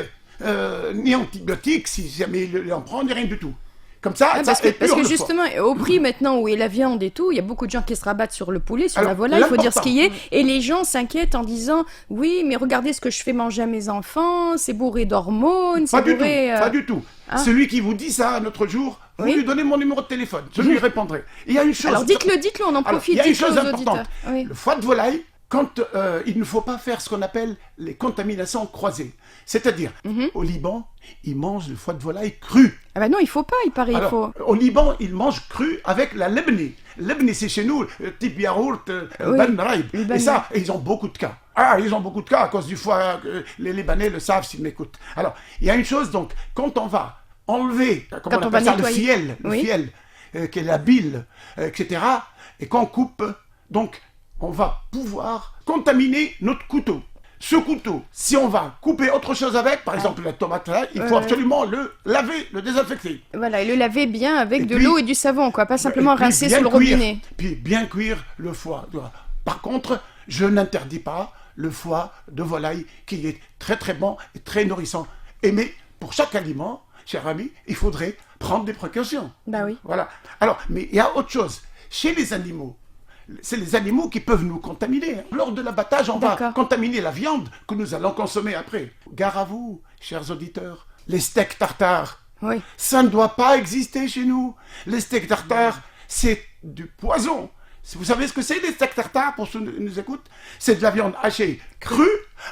antibiotiques, si jamais il en prend, ni rien du tout. Comme ça, parce que justement, au prix maintenant où est la viande et tout, il y a beaucoup de gens qui se rabattent sur le poulet, sur la volaille, il faut dire ce qui est. Et les gens s'inquiètent en disant, oui, mais regardez ce que je fais manger à mes enfants, c'est bourré d'hormones, c'est bourré... Pas du tout. Celui qui vous dit ça un autre jour, vous lui donnez mon numéro de téléphone, je lui répondrai. Il y a une chose... Alors dites-le, on en profite. Il y a une chose importante. Le foie de volaille, quand il ne faut pas faire ce qu'on appelle les contaminations croisées. C'est-à-dire, au Liban, ils mangent le foie de volaille cru. Ah ben non, il faut pas, il paraît. Alors, au Liban, ils mangent cru avec la lebni. Lebni, c'est chez nous, type yaourt, ben raib. Et ça, ils ont beaucoup de cas. Ah, ils ont beaucoup de cas à cause du foie. Les Libanais le savent s'ils m'écoutent. Alors, il y a une chose, donc, quand on va enlever, comment on appelle ça, le fiel, qui est la bile, etc., et qu'on coupe, donc, on va pouvoir contaminer notre couteau. Ce couteau, si on va couper autre chose avec, par exemple la tomate, il faut absolument le laver, le désinfecter. Voilà, et le laver bien avec de l'eau et du savon, quoi, pas simplement rincer sous le robinet. Puis bien cuire le foie. Par contre, je n'interdis pas le foie de volaille qui est très très bon et très nourrissant. Mais pour chaque aliment, cher ami, il faudrait prendre des précautions. Bah oui. Voilà. Alors, mais il y a autre chose. Chez les animaux, c'est les animaux qui peuvent nous contaminer. Lors de l'abattage, on va contaminer la viande que nous allons consommer après. Gare à vous, chers auditeurs, les steaks tartares, ça ne doit pas exister chez nous. Les steaks tartares, c'est du poison. Vous savez ce que c'est, les steaks tartares, pour ceux qui nous écoutent? C'est de la viande hachée crue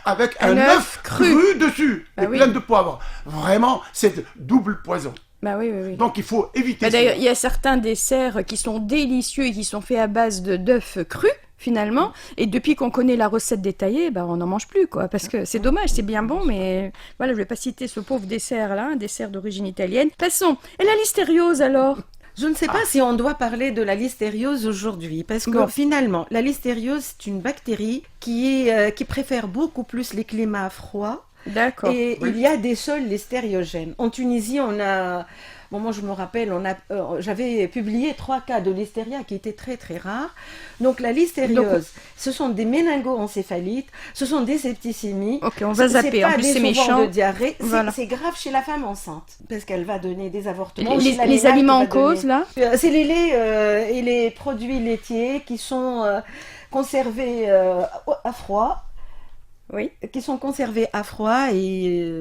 avec un œuf cru dessus et plein de poivre. Vraiment, c'est de double poison. Bah oui. Donc il faut éviter ça. D'ailleurs, il y a certains desserts qui sont délicieux et qui sont faits à base d'œufs crus, finalement. Et depuis qu'on connaît la recette détaillée, on n'en mange plus, quoi. Parce que c'est dommage, c'est bien bon, mais voilà, je ne vais pas citer ce pauvre dessert-là, un dessert d'origine italienne. Passons. Et la listériose, alors? Je ne sais pas si on doit parler de la listériose aujourd'hui, parce que finalement, la listériose, c'est une bactérie qui préfère beaucoup plus les climats froids. D'accord. Et il y a des sols listériogènes. En Tunisie, on a... Bon, moi, je me rappelle, j'avais publié 3 cas de listeria qui étaient très, très rares. Donc, la listériose, ce sont des méningo-encéphalites, ce sont des septicémies. Ok, on va zapper, en plus c'est méchant. De diarrhée. C'est grave chez la femme enceinte, parce qu'elle va donner des avortements. Les aliments en cause, là? C'est les laits et les produits laitiers qui sont conservés à froid. Oui. Qui sont conservés à froid et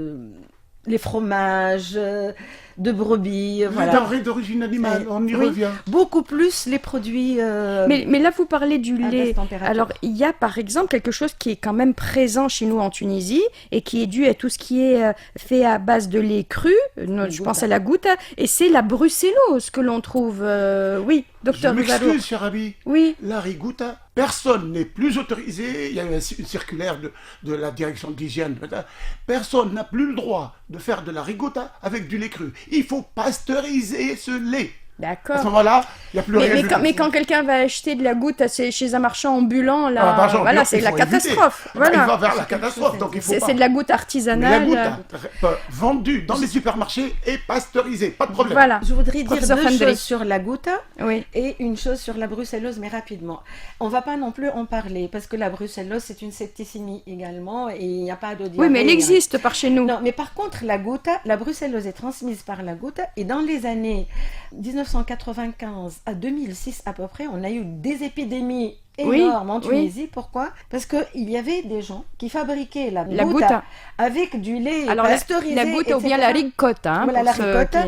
les fromages de brebis, voilà. Les denrées d'origine animale, on y revient. Beaucoup plus les produits... Mais là, vous parlez du lait. Alors, il y a par exemple quelque chose qui est quand même présent chez nous en Tunisie et qui est dû à tout ce qui est fait à base de lait cru. Je pense à la goutte. Et c'est la brucellose que l'on trouve. Oui, docteur Zarouk. Je m'excuse, cher ami. Oui. La rigouta, personne n'est plus autorisé. Il y a une circulaire de la direction d'hygiène. Personne n'a plus le droit de faire de la rigouta avec du lait cru. Il faut pasteuriser ce lait. D'accord. À ce moment-là, il n'y a plus rien. Mais quand quelqu'un va acheter de la goutte chez un marchand ambulant, là, voilà, c'est la catastrophe. Voilà. Il va vers la catastrophe. Donc il faut c'est de la goutte artisanale. Mais la goutte vendue dans les supermarchés est pasteurisée, pas de problème. Voilà. Je voudrais dire 2 choses sur la goutte et une chose sur la brucellose, mais rapidement. On ne va pas non plus en parler, parce que la brucellose, c'est une septicémie également, et il n'y a pas de diarrhée. Oui, mais elle existe par chez nous. Non, mais par contre, la brucellose est transmise par la goutte, et dans les années 1995 à 2006 à peu près, on a eu des épidémies énormes en Tunisie. Pourquoi? Parce qu'il y avait des gens qui fabriquaient la goutte avec du lait pasteurisé. La goutte ou bien la ricotta. Voilà, la ricotta,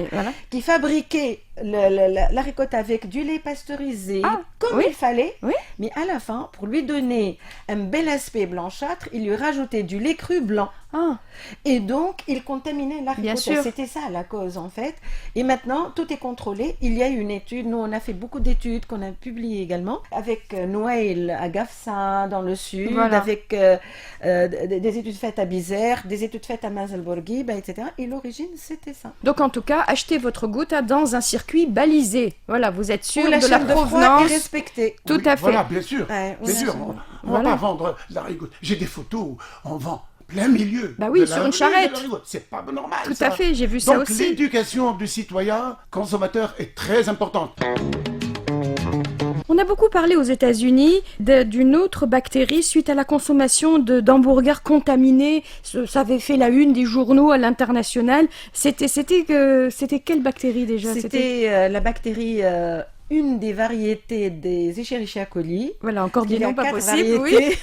qui fabriquait la ricotta avec du lait pasteurisé comme il fallait. Mais à la fin, pour lui donner un bel aspect blanchâtre, il lui rajoutait du lait cru blanc. Ah, Et donc, il contaminait Bien l'haricot. sûr. C'était ça la cause, en fait. Et maintenant, tout est contrôlé. Il y a une étude. Nous, on a fait beaucoup d'études qu'on a publiées également, avec Noël à Gafsa, dans le sud, Voilà. avec des études faites à Bizerte, des études faites à Mazelbourghiba, etc. Et l'origine, c'était ça. donc en tout cas, achetez votre gouta dans un circuit balisé. Voilà, vous êtes sûr Où la de la chaîne de froid provenance. est respectée. Tout Oui, à fait. Voilà, bien sûr. Ouais, Bien oui, sûr. absolument. On va Voilà. pas vendre la rigotte. J'ai des photos où on vend plein milieu. Bah oui, de sur la une rue de charrette. la rigotte. C'est pas normal. Tout ça. à fait, j'ai vu ça Donc aussi. l'éducation du citoyen consommateur est très importante. On a beaucoup parlé aux États-Unis d'une autre bactérie suite à la consommation d'hamburgers contaminés. Ça avait fait la une des journaux à l'international. C'était quelle bactérie déjà? C'était la bactérie, une des variétés des Escherichia coli. Voilà, encore des Il y a noms pas 4 possibles, oui. variétés.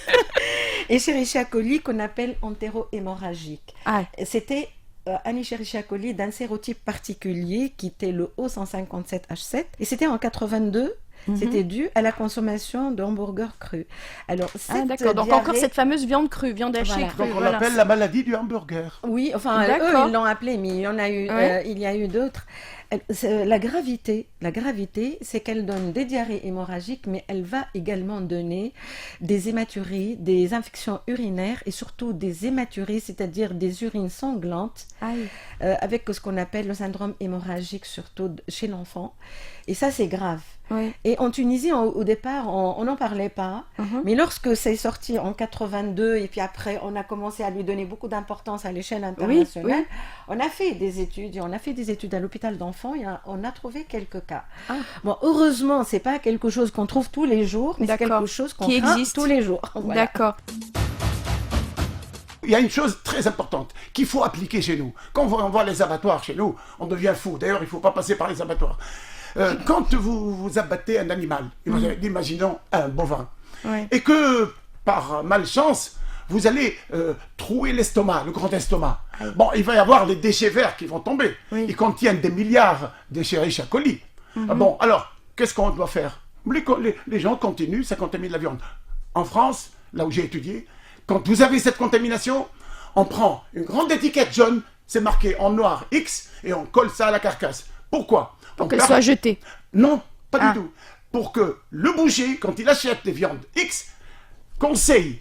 Escherichia coli qu'on appelle entéro-hémorragique. Ah, C'était un Escherichia coli d'un sérotype particulier qui était le O157H7 et c'était en 82. C'était dû à la consommation de hamburgers crus. Alors, cette d'accord. Donc diarrhée- encore cette fameuse viande crue, viande hachée Voilà. crue. Donc on voilà. l'appelle la maladie du hamburger. Oui, enfin, eux, D'accord. ils l'ont appelé, mais il y en a eu, Ouais. il y a eu d'autres. La gravité, c'est qu'elle donne des diarrhées hémorragiques, mais elle va également donner des hématuries, des infections urinaires et surtout des hématuries, c'est-à-dire des urines sanglantes, Aïe. avec ce qu'on appelle le syndrome hémorragique, surtout chez l'enfant. Et ça, c'est grave. Oui. Et en Tunisie, au départ, on n'en parlait pas. Mais lorsque c'est sorti en 82, et puis après, on a commencé à lui donner beaucoup d'importance à l'échelle internationale, oui. on a fait des études, et on a fait des études à l'hôpital d'enfants, et on a trouvé quelques cas. Ah. Bon, heureusement, c'est pas quelque chose qu'on trouve tous les jours, mais c'est D'accord. quelque chose qu'on Qui craint existe. tous les jours. Voilà. D'accord. Il y a une chose très importante qu'il faut appliquer chez nous. Quand on voit les abattoirs chez nous, on devient fou. D'ailleurs, il ne faut pas passer par les abattoirs. Quand vous abattez un animal, imaginons un bovin, Ouais. et que par malchance, vous allez trouer l'estomac, le grand estomac. Bon, il va y avoir les déchets verts qui vont tomber. Oui. Ils contiennent des milliards d'Escherichia coli. Bon, alors, qu'est-ce qu'on doit faire? Les gens continuent, ça contamine la viande. En France, là où j'ai étudié, quand vous avez cette contamination, on prend une grande étiquette jaune, c'est marqué en noir X, et on colle ça à la carcasse. Pourquoi? Pour qu'elle soit jetée. Non, pas Ah. du tout. Pour que le boucher, quand il achète des viandes X, conseille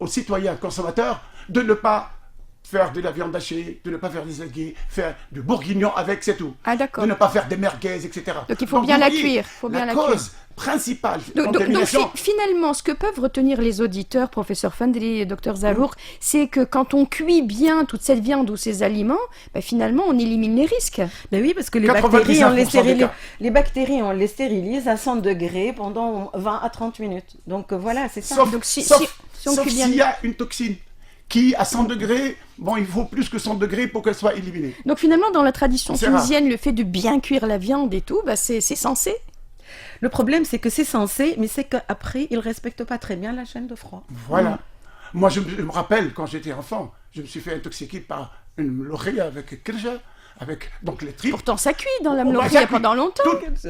aux citoyens consommateurs de ne pas faire de la viande hachée, de ne pas faire des aiguilles, faire du bourguignon avec, c'est tout. Ah, d'accord. De ne pas faire des merguez, etc. Donc, il faut bien vous la voyez, cuire, faut bien la cause principale de Donc, contamination, finalement, ce que peuvent retenir les auditeurs, professeur Fandri et docteur Zarour, c'est que quand on cuit bien toute cette viande ou ces aliments, bah, finalement, on élimine les risques. Mais oui, parce que les 99% bactéries, des cas. les bactéries, on les stérilise à 100 degrés pendant 20 à 30 minutes. Donc voilà, c'est ça. sauf Donc, si on sauf cuit bien- s'il y a une toxine qui, à 100 degrés, bon, il faut plus que 100 degrés pour qu'elle soit éliminée. Donc finalement, dans la tradition C'est rare. tunisienne, le fait de bien cuire la viande et tout, bah, c'est censé. Le problème, c'est que c'est censé, mais c'est qu'après, ils ne respectent pas très bien la chaîne de froid. Voilà. Moi, je me rappelle, quand j'étais enfant, je me suis fait intoxiquer par une lauréat avec kirja, avec donc les tripes. Pourtant, ça cuit dans la On va mloria ça cuit pendant longtemps.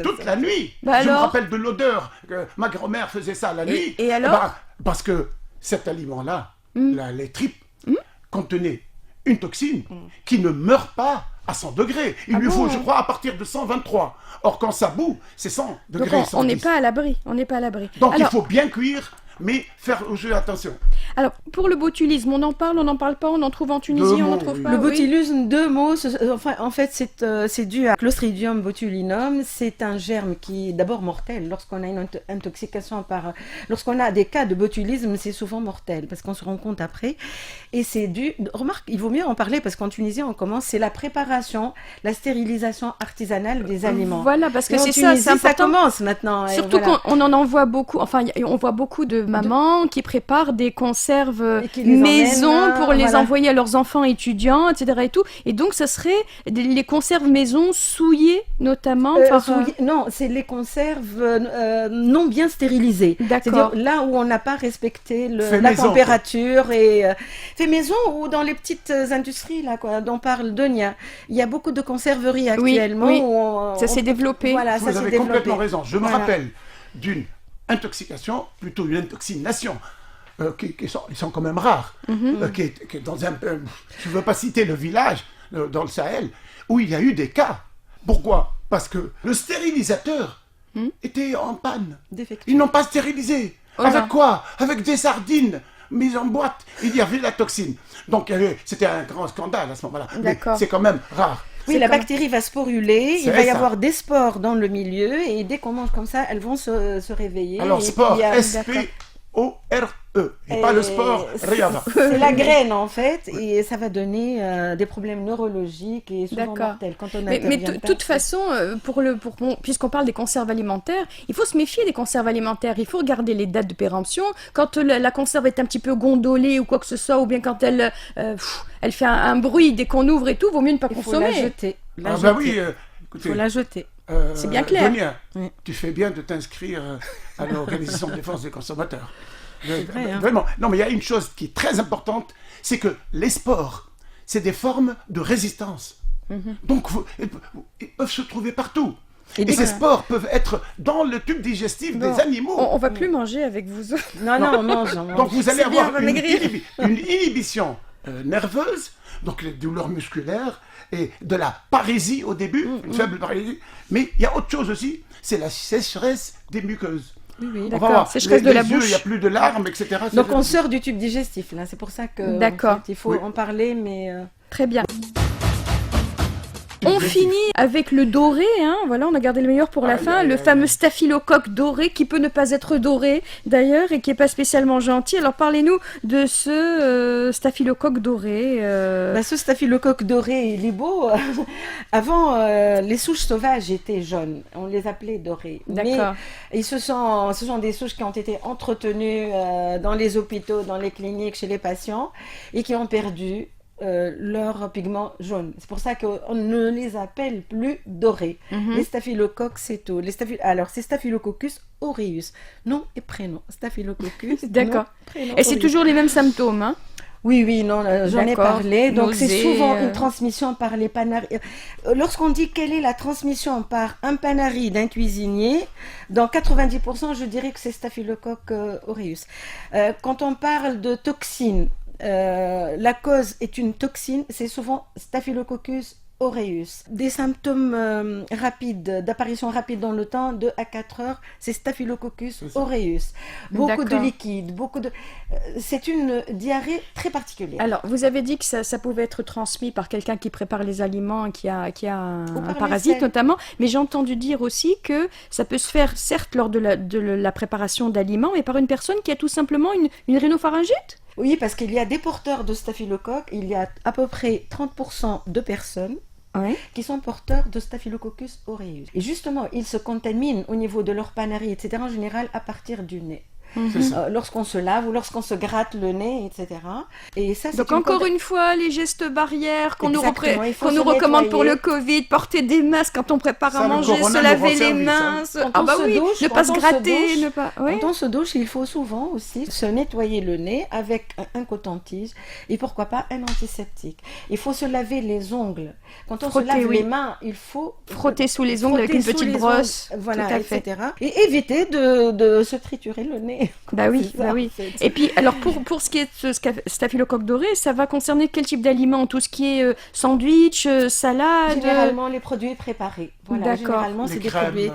toute la nuit. Bah je me alors rappelle de l'odeur que ma grand-mère faisait ça la nuit. et alors Bah, parce que cet aliment-là, les tripes, contenaient une toxine qui ne meurt pas à 100 degrés. Il lui faut, je crois, à partir de 123. Or, quand ça bout, c'est 100 Donc degrés. on n'est 110. pas à l'abri. On n'est pas à l'abri. Donc, Alors, il faut bien cuire, mais faire au jeu attention. alors, pour le botulisme, on en parle, on n'en parle pas, on en trouve en Tunisie, Deux on n'en mots, trouve oui. pas. Le oui. botulisme, deux mots, en fait, c'est dû à Clostridium botulinum. C'est un germe qui est d'abord mortel. Lorsqu'on a une intoxication lorsqu'on a des cas de botulisme, c'est souvent mortel, parce qu'on se rend compte après. Et c'est dû, remarque, il vaut mieux en parler, parce qu'en Tunisie, on commence, c'est la préparation, la stérilisation artisanale des aliments. Voilà, parce que Et en c'est ça, Tunisie, c'est important. ça commence maintenant. et Surtout voilà. qu'on en envoie beaucoup, enfin, on voit beaucoup de mamans qui préparent des conserves Et qui les maison emmènent, pour les voilà. envoyer à leurs enfants étudiants, etc. Et tout. Et donc, ça serait les conserves maison souillées, notamment par... Non, c'est les conserves non bien stérilisées. D'accord. C'est-à-dire là où on n'a pas respecté Fait la maison, température et fait maison ou dans les petites industries là quoi dont parle Donia. Il y a beaucoup de conserveries Oui, actuellement oui. où Ça s'est développé. Voilà, Vous ça s'est avez développé. complètement raison. Je me Voilà. rappelle d'une intoxication, plutôt une intoxination, ils sont quand même rares. Qui est dans je ne veux pas citer le village dans le Sahel, où il y a eu des cas. Pourquoi? Parce que le stérilisateur était en panne. Défectueux. Ils n'ont pas stérilisé. Oh Avec non. quoi? Avec des sardines mises en boîte. Il y avait de la toxine. Donc c'était un grand scandale à ce moment-là. Mais D'accord. c'est quand même rare. Oui, C'est la comme- bactérie va sporuler, il C'est va y ça. avoir des spores dans le milieu, et dès qu'on mange comme ça, elles vont se réveiller. Alors, et sport, puis, S-P-O-R-E. Et pas le sport, Rihanna. C'est la graine en fait, et ça va donner des problèmes neurologiques et souvent D'accord. mortels quand on Mais intervient de pas. toute façon, puisqu'on parle des conserves alimentaires, il faut se méfier des conserves alimentaires. Il faut regarder les dates de péremption. Quand la conserve est un petit peu gondolée ou quoi que ce soit, ou bien quand elle fait un bruit dès qu'on ouvre et tout, vaut mieux ne pas Il faut la consommer. jeter. Ah bah oui, Il écoutez, faut la jeter. C'est bien clair. Dunia, Oui. tu fais bien de t'inscrire à l'Organisation de défense des consommateurs. vrai, hein. Vraiment. Non, mais il y a une chose qui est très importante, c'est que les spores, c'est des formes de résistance. Donc, ils peuvent se trouver partout. Et dès ces que- spores peuvent être dans le tube digestif Bon, des animaux. On va plus manger avec vous. Non, on mange. Donc vous allez C'est bien, avoir on va maigrir. une inhibition nerveuse, donc les douleurs musculaires et de la parésie au début, une faible parésie. Mais il y a autre chose aussi, c'est la sécheresse des muqueuses. Oui, oui. On va D'accord, voir, sécheresse de la yeux, il n'y a bouche. plus de larmes, etc. Donc on sort du tube digestif, là. C'est pour ça que D'accord. en fait, il faut Oui. en parler, mais Très bien. On finit avec le doré, hein. Voilà, on a gardé le meilleur pour la Aïe, fin, aïe, le aïe, fameux aïe. staphylocoque doré qui peut ne pas être doré d'ailleurs et qui est pas spécialement gentil. Alors parlez-nous de ce staphylocoque doré. bah, ce staphylocoque doré, il est beau. Avant, les souches sauvages étaient jaunes. On les appelait dorés. D'accord. Mais ce sont des souches qui ont été entretenues dans les hôpitaux, dans les cliniques, chez les patients, et qui ont perdu leur pigment jaune. C'est pour ça qu'on ne les appelle plus dorés. Les staphylocoques, c'est tout. Alors, c'est Staphylococcus aureus. Nom et prénom. Staphylococcus. D'accord. nom, prénom, Et c'est aureus. toujours les mêmes symptômes, hein. Oui, non, j'en ai D'accord. parlé. Donc, c'est Nausées, souvent une transmission par les panaris. Lorsqu'on dit quelle est la transmission par un panari d'un cuisinier, dans 90%, je dirais que c'est Staphylococcus aureus. Quand on parle de toxines, la cause est une toxine, c'est souvent Staphylococcus aureus. Des symptômes rapides, d'apparition rapide dans le temps, 2 à 4 heures, c'est Staphylococcus aureus. Beaucoup de D'accord. liquide, c'est une diarrhée très particulière. Alors, vous avez dit que ça pouvait être transmis par quelqu'un qui prépare les aliments et qui a Ou un par les parasite selles. notamment, mais j'ai entendu dire aussi que ça peut se faire certes lors de la préparation d'aliments, mais par une personne qui a tout simplement une rhinopharyngite. Oui, parce qu'il y a des porteurs de staphylocoque, il y a à peu près 30% de personnes Oui. qui sont porteurs de Staphylococcus aureus. Et justement, ils se contaminent au niveau de leur panarie, etc., en général à partir du nez. C'est ça. Lorsqu'on se lave ou lorsqu'on se gratte le nez, etc. Et ça, c'est Donc encore une fois, les gestes barrières qu'on nous, Exactement, il faut qu'on nous se recommande pour le nettoyer. Covid, porter des masques quand on prépare Ça, à le manger, corona se nous laver rend les service, mains, hein. se- Quand ah on bah se oui, douche, ne quand pas se on se gratter, douche, ne pas... Oui. Quand on se douche, il faut souvent aussi se nettoyer le nez avec un coton-tige et pourquoi pas un antiseptique. Il faut se laver les ongles. Quand on Frotter, se lave oui. les mains, il faut Frotter sous les ongles avec une frotter sous petite les brosse, ongles, voilà, tout à fait. etc. Et éviter de se triturer le nez. Bah oui, C'est ça, bah oui. c'est- Et puis, alors pour ce qui est de ce staphylocoque doré, ça va concerner quel type d'aliments? Tout ce qui est sandwich, salade Généralement, les produits préparés. Voilà, D'accord. généralement, Les c'est des crèmes, produits.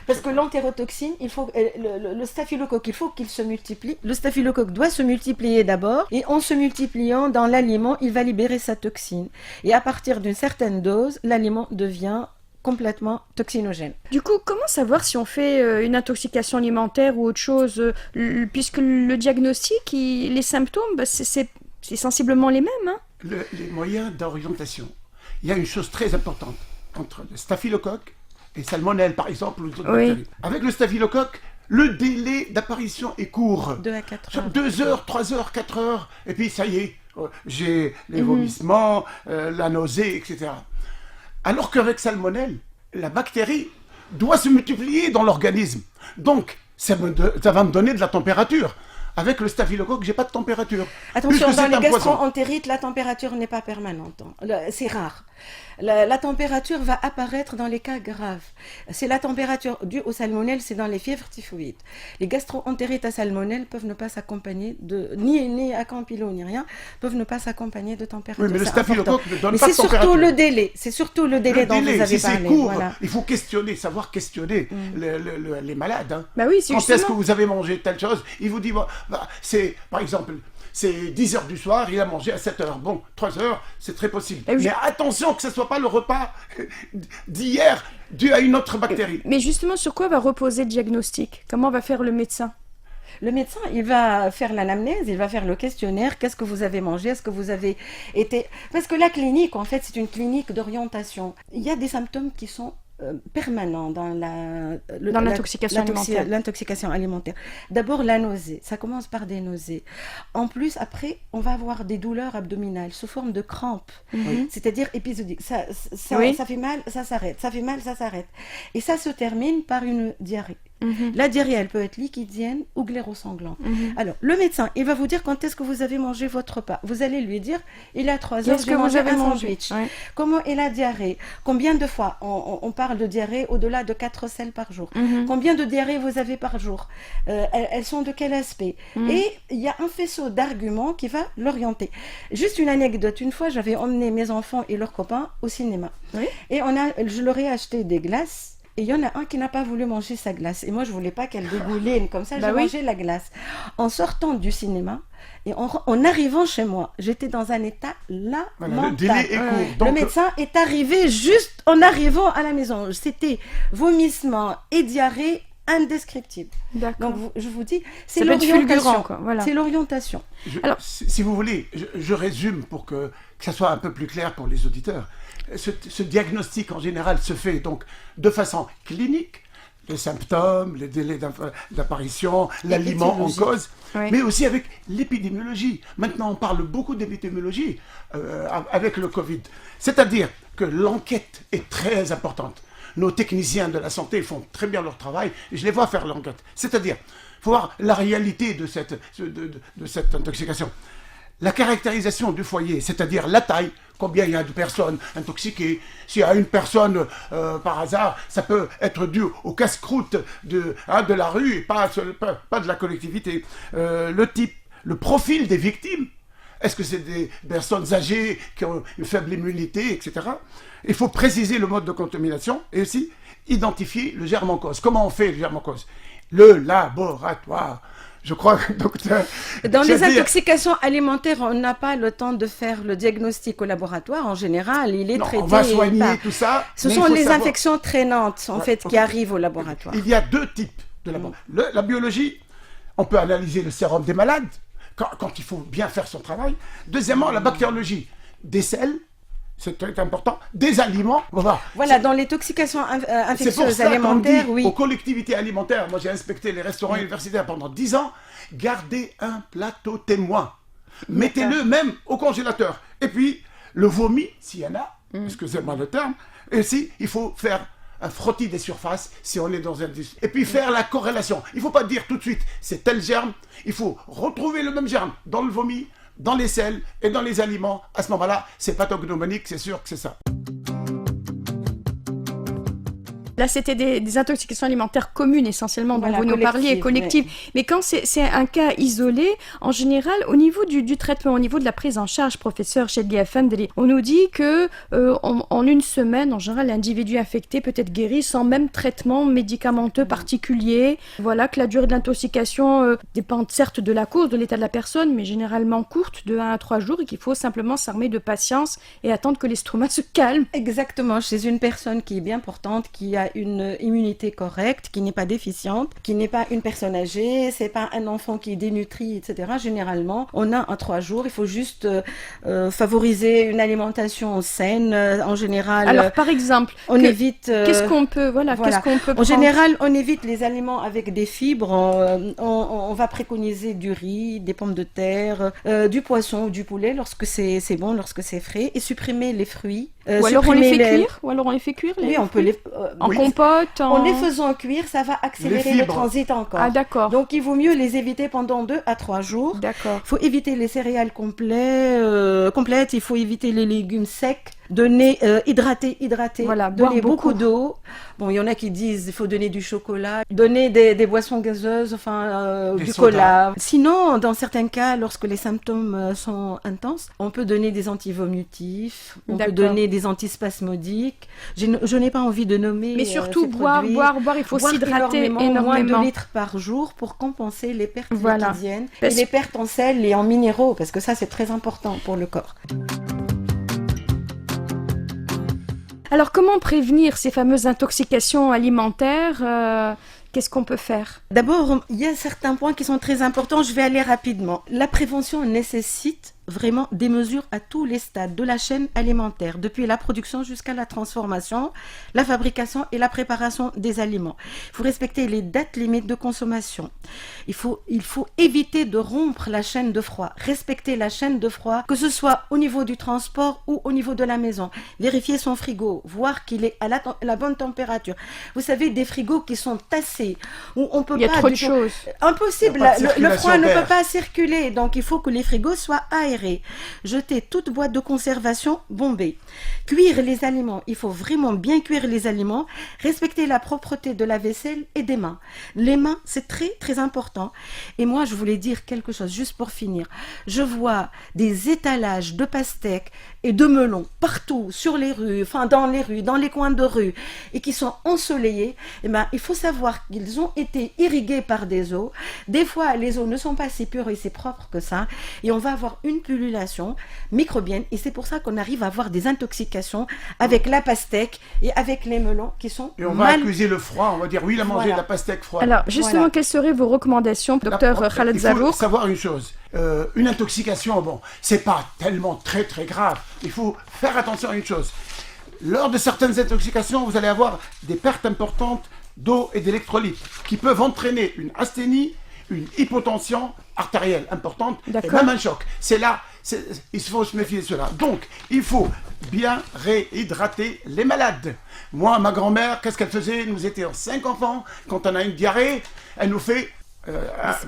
Parce que l'entérotoxine, il faut, le staphylocoque, il faut qu'il se multiplie. Le staphylocoque doit se multiplier d'abord, et en se multipliant dans l'aliment, il va libérer sa toxine. Et à partir d'une certaine dose, l'aliment devient complètement toxinogène. Du coup, comment savoir si on fait une intoxication alimentaire ou autre chose puisque le diagnostic, les symptômes, bah, c'est sensiblement les mêmes, hein. Les moyens d'orientation. Il y a une chose très importante entre le staphylocoque et salmonelle, par exemple, ou d'autres Oui. bactéries. Avec le staphylocoque, le délai d'apparition est court. 2 à 4 Sur heures. 2 heures, 3 heures, 4 heures, et puis ça y est, j'ai les vomissements, la nausée, etc. Alors qu'avec salmonelle, la bactérie doit se multiplier dans l'organisme. Donc, ça va me donner de la température. avec le staphylocoque, j'ai pas de température. Attention, Puisque dans c'est les un poison. gastro-entérites, la température n'est pas permanente. C'est rare. La température va apparaître dans les cas graves. C'est la température due au salmonelle, c'est dans les fièvres typhoïdes. Les gastro-entérites à salmonelle peuvent ne pas s'accompagner ni à campylome ni rien, peuvent ne pas s'accompagner de température. Oui, mais le C'est important. staphylocoque ne donne Mais pas de c'est température. surtout le délai. C'est surtout le délai dont vous avez si c'est parlé. court, Voilà. il faut questionner, savoir questionner les malades. Hein. Bah oui, c'est Quand est-ce que justement. vous avez mangé telle chose? Il vous dit, c'est, par exemple, c'est 10h du soir, il a mangé à 7h. Bon, 3h, c'est très possible. Et oui. Mais attention que ce ne soit pas le repas d'hier dû à une autre bactérie. Mais justement, sur quoi va reposer le diagnostic? Comment va faire le médecin? Le médecin, il va faire l'anamnèse, il va faire le questionnaire. Qu'est-ce que vous avez mangé? Est-ce que vous avez été... Parce que la clinique, en fait, c'est une clinique d'orientation. Il y a des symptômes qui sont permanents dans l'intoxication alimentaire. L'intoxication alimentaire. D'abord, la nausée. Ça commence par des nausées. En plus, après, on va avoir des douleurs abdominales sous forme de crampes. C'est-à-dire épisodiques. Oui. Ça fait mal, ça s'arrête. Ça fait mal, ça s'arrête. Et ça se termine par une diarrhée. La diarrhée, elle peut être liquidienne ou glairosanglante. Alors, le médecin, il va vous dire quand est-ce que vous avez mangé votre repas. Vous allez lui dire, il a 3 heures, Qu'est-ce j'ai que vous mangé avez un mangé? sandwich. Ouais. Comment est la diarrhée? Combien de fois on parle de diarrhée au-delà de 4 selles par jour? Combien de diarrhées vous avez par jour? Elles sont de quel aspect? Et il y a un faisceau d'arguments qui va l'orienter. Juste une anecdote. Une fois, j'avais emmené mes enfants et leurs copains au cinéma. Oui. Et je leur ai acheté des glaces. Et il y en a un qui n'a pas voulu manger sa glace. Et moi, je voulais pas qu'elle dégouline comme ça. Bah J'ai oui. mangé la glace. En sortant du cinéma et en arrivant chez moi, j'étais dans un état lamentable. Voilà, le délai est court. Le Donc, médecin est arrivé juste en arrivant à la maison. C'était vomissement et diarrhée indescriptible. D'accord. Donc, je vous dis, c'est Ça peut être fulgurant, l'orientation. quoi. Voilà. C'est l'orientation. Alors- si vous voulez, je résume pour que ça soit un peu plus clair pour les auditeurs. Ce diagnostic, en général, se fait donc de façon clinique, les symptômes, les délais d'apparition, l'aliment en Étiologie. cause, Oui. mais aussi avec l'épidémiologie. Maintenant, on parle beaucoup d'épidémiologie avec le Covid. C'est-à-dire que l'enquête est très importante. Nos techniciens de la santé font très bien leur travail et je les vois faire l'enquête. C'est-à-dire, il faut voir la réalité de cette intoxication. La caractérisation du foyer, c'est-à-dire la taille, combien il y a de personnes intoxiquées. S'il y a une personne, par hasard, ça peut être dû au casse-croûte de la rue et pas de la collectivité. Le type, le profil des victimes. Est-ce que c'est des personnes âgées qui ont une faible immunité, etc. Il faut préciser le mode de contamination et aussi identifier le germe en cause. Comment on fait le germe en cause? Le laboratoire. Je crois que docteur... Dans les Chadli- intoxications alimentaires, on n'a pas le temps de faire le diagnostic au laboratoire. En général, il est Non, traité on va soigner par... tout ça. Ce mais sont il faut les savoir- infections traînantes, en Ouais, fait, ok. qui arrivent au laboratoire. Il y a deux types de laboratoire. La biologie, on peut analyser le sérum des malades, quand il faut bien faire son travail. Deuxièmement, la bactériologie, des selles, c'est très important, des aliments. Voilà, dans les toxications C'est pour infectieuses ça qu'on dit alimentaires, oui. aux collectivités alimentaires, moi j'ai inspecté les restaurants universitaires pendant 10 ans, gardez un plateau témoin. Mettez-le même au congélateur. Et puis, le vomi, s'il y en a, excusez-moi le terme, et si, il faut faire un frottis des surfaces si on est dans un... Et puis faire la corrélation. Il ne faut pas dire tout de suite, c'est tel germe. Il faut retrouver le même germe dans le vomi, dans les selles et dans les aliments. À ce moment-là, c'est pathognomonique, c'est sûr que c'est ça. Là, c'était des intoxications alimentaires communes essentiellement dont Voilà, vous nous parliez, collectives, collectives. Mais quand c'est un cas isolé, en général, au niveau du traitement, au niveau de la prise en charge, professeur Chadli Effendri, on nous dit que en une semaine, en général, l'individu infecté peut être guéri sans même traitement médicamenteux particulier. Voilà, que la durée de l'intoxication dépend certes de la cause, de l'état de la personne, mais généralement courte, de 1 à 3 jours, et qu'il faut simplement s'armer de patience et attendre que l'estomac se calme. Exactement, chez une personne qui est bien portante, qui a une immunité correcte, qui n'est pas déficiente, qui n'est pas une personne âgée, c'est pas un enfant qui est dénutri, etc. Généralement, on a en 3 jours, il faut juste favoriser une alimentation saine, en général. Alors, par exemple, on évite... qu'est-ce qu'on peut, qu'est-ce qu'on peut En prendre? général, on évite les aliments avec des fibres. On va préconiser du riz, des pommes de terre, du poisson ou du poulet lorsque c'est bon, lorsque c'est frais, et supprimer les fruits. Ou alors on les supprimer fait cuire? Ou alors on les fait cuire Oui, on peut les... En compote, En les faisant cuire, ça va accélérer le fibres. transit encore. Ah d'accord. Donc il vaut mieux les éviter pendant 2 à 3 jours. D'accord. Il faut éviter les céréales complètes, il faut éviter les légumes secs, donner hydrater, Voilà, boire donner beaucoup beaucoup. d'eau. Bon, il y en a qui disent il faut donner du chocolat, donner des boissons gazeuses, Des du sodas. cola. Sinon, dans certains cas, lorsque les symptômes sont intenses, on peut donner des antivomitifs, on peut D'accord. donner des antispasmodiques. Je n'ai pas envie de nommer. Mais surtout ces boire, produits. boire, il faut Boire s'hydrater moins énormément. de litres par jour pour compenser les pertes Voilà. quotidiennes Parce- et les pertes en sel et en minéraux, parce que ça c'est très important pour le corps. Alors comment prévenir ces fameuses intoxications alimentaires Qu'est-ce qu'on peut faire? D'abord, il y a certains points qui sont très importants, je vais aller rapidement. La prévention nécessite vraiment des mesures à tous les stades de la chaîne alimentaire, depuis la production jusqu'à la transformation, la fabrication et la préparation des aliments. Il faut respecter les dates limites de consommation. Il faut éviter de rompre la chaîne de froid, respecter la chaîne de froid, que ce soit au niveau du transport ou au niveau de la maison. Vérifier son frigo, voir qu'il est à la bonne température. Vous savez, des frigos qui sont tassés, où on peut pas... Il y a trop de du tout- choses. Impossible, Il y a pas de le circulation froid ne d'air. peut pas circuler, donc il faut que les frigos soient aérés. Jeter toute boîte de conservation bombée. Cuire les aliments, il faut vraiment bien cuire les aliments, respecter la propreté de la vaisselle et des mains. Les mains, c'est très très important. Et moi, je voulais dire quelque chose, juste pour finir. Je vois des étalages de pastèques et de melons partout, sur les rues, dans les rues, dans les coins de rue, et qui sont ensoleillés. Eh ben, il faut savoir qu'ils ont été irrigués par des eaux. Des fois, les eaux ne sont pas si pures et si propres que ça, et on va avoir une pullulation microbienne, et c'est pour ça qu'on arrive à avoir des intoxications avec la pastèque et avec les melons qui sont Et on va mal... accuser le froid, on va dire oui, il a mangé Voilà. de la pastèque froide. Alors justement, Voilà. quelles seraient vos recommandations, docteur Khaled Il faut Zarrouk? savoir une chose, une intoxication, bon, c'est pas tellement très très grave. Il faut faire attention à une chose. Lors de certaines intoxications, vous allez avoir des pertes importantes d'eau et d'électrolytes qui peuvent entraîner une asthénie, une hypotension artérielle importante et D'accord. même un choc. C'est là, il faut se méfier de cela. Donc, il faut bien réhydrater les malades. Moi, ma grand-mère, qu'est-ce qu'elle faisait? Nous étions 5 enfants. Quand on a une diarrhée, elle nous fait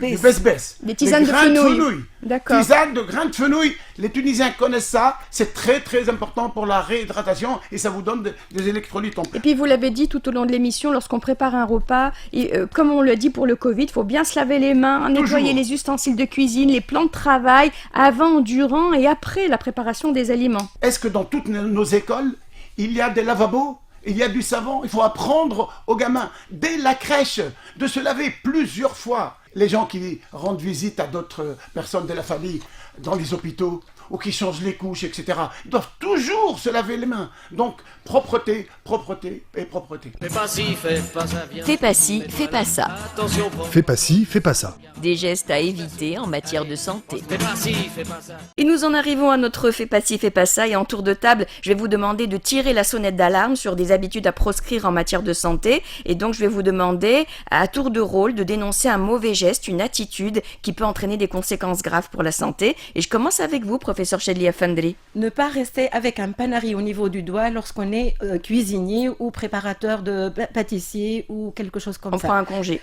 du bes-bes. Des tisanes de grains fenouil. D'accord. Tisane de grains de fenouil. Les Tunisiens connaissent ça. C'est très très important pour la réhydratation et ça vous donne des électrolytes en plus. Et puis vous l'avez dit tout au long de l'émission, lorsqu'on prépare un repas, et, comme on le dit pour le Covid, il faut bien se laver les mains, nettoyer les ustensiles de cuisine, les plans de travail, avant, durant et après la préparation des aliments. Est-ce que dans toutes nos écoles, il y a des lavabos? Il y a du savon? Il faut apprendre aux gamins, dès la crèche, de se laver plusieurs fois. Les gens qui rendent visite à d'autres personnes de la famille dans les hôpitaux, ou qui changent les couches, etc., ils doivent toujours se laver les mains. Donc, propreté, propreté et propreté. Fais pas ci, fais pas ça, viens. Fais pas ci, fais pas ça. Attention, prends. Fais pas ci, fais pas ça. Des gestes à éviter en matière de santé. Fais pas ci, fais pas ça. Et nous en arrivons à notre fais pas ci, fais pas ça. Et en tour de table, je vais vous demander de tirer la sonnette d'alarme sur des habitudes à proscrire en matière de santé. Et donc, je vais vous demander, à tour de rôle, de dénoncer un mauvais geste, une attitude qui peut entraîner des conséquences graves pour la santé. Et je commence avec vous, professeur Chadli Afendri. Ne pas rester avec un panari au niveau du doigt lorsqu'on est cuisinier ou préparateur de pâtissier ou quelque chose comme On ça. prend un congé.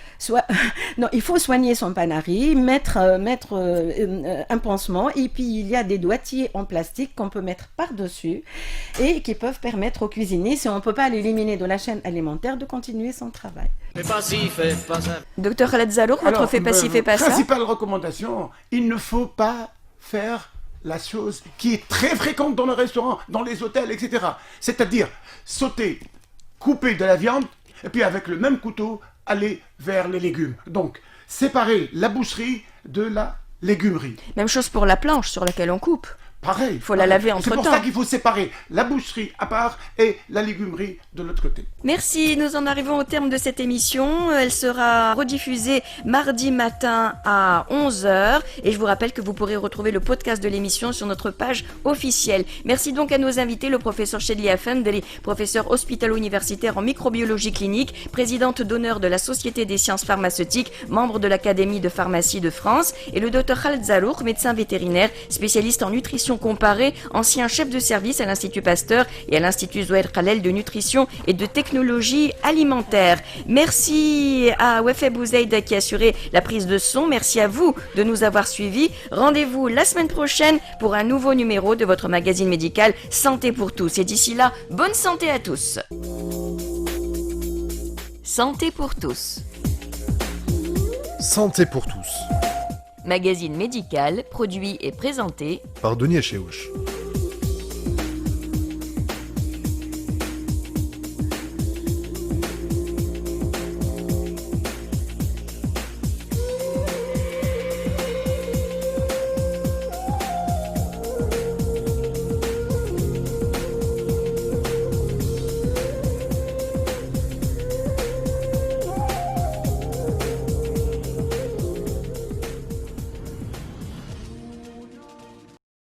Non, il faut soigner son panari, mettre un pansement, et puis il y a des doigtiers en plastique qu'on peut mettre par-dessus et qui peuvent permettre au cuisinier, si on ne peut pas l'éliminer de la chaîne alimentaire, de continuer son travail. Fais pas ci, fais pas ça. Docteur Khaled Zarrouk, votre fais pas ci, fais pas ça. Principale recommandation, il ne faut pas faire la chose qui est très fréquente dans le restaurant, dans les hôtels, etc. C'est-à-dire sauter, couper de la viande, et puis avec le même couteau, aller vers les légumes. Donc, séparer la boucherie de la légumerie. Même chose pour la planche sur laquelle on coupe. Pareil. Il faut la laver entre-temps. C'est pour ça qu'il faut séparer la boucherie à part et la légumerie de l'autre côté. Merci, nous en arrivons au terme de cette émission. Elle sera rediffusée mardi matin à 11h. Et je vous rappelle que vous pourrez retrouver le podcast de l'émission sur notre page officielle. Merci donc à nos invités, le professeur Chadli Afendri, professeur hospitalo-universitaire en microbiologie clinique, présidente d'honneur de la Société des sciences pharmaceutiques, membre de l'Académie de pharmacie de France, et le docteur Khaled Zarrouk, médecin vétérinaire, spécialiste en nutrition Nutrition Comparée, ancien chef de service à l'Institut Pasteur et à l'Institut Zouair Khalel de Nutrition et de Technologie Alimentaire. Merci à Wefeb Bouzaïd qui a assuré la prise de son. Merci à vous de nous avoir suivis. Rendez-vous la semaine prochaine pour un nouveau numéro de votre magazine médical Santé pour tous. Et d'ici là, bonne santé à tous. Santé pour tous. Santé pour tous. Magazine médical, produit et présenté Par Denis Echeouch.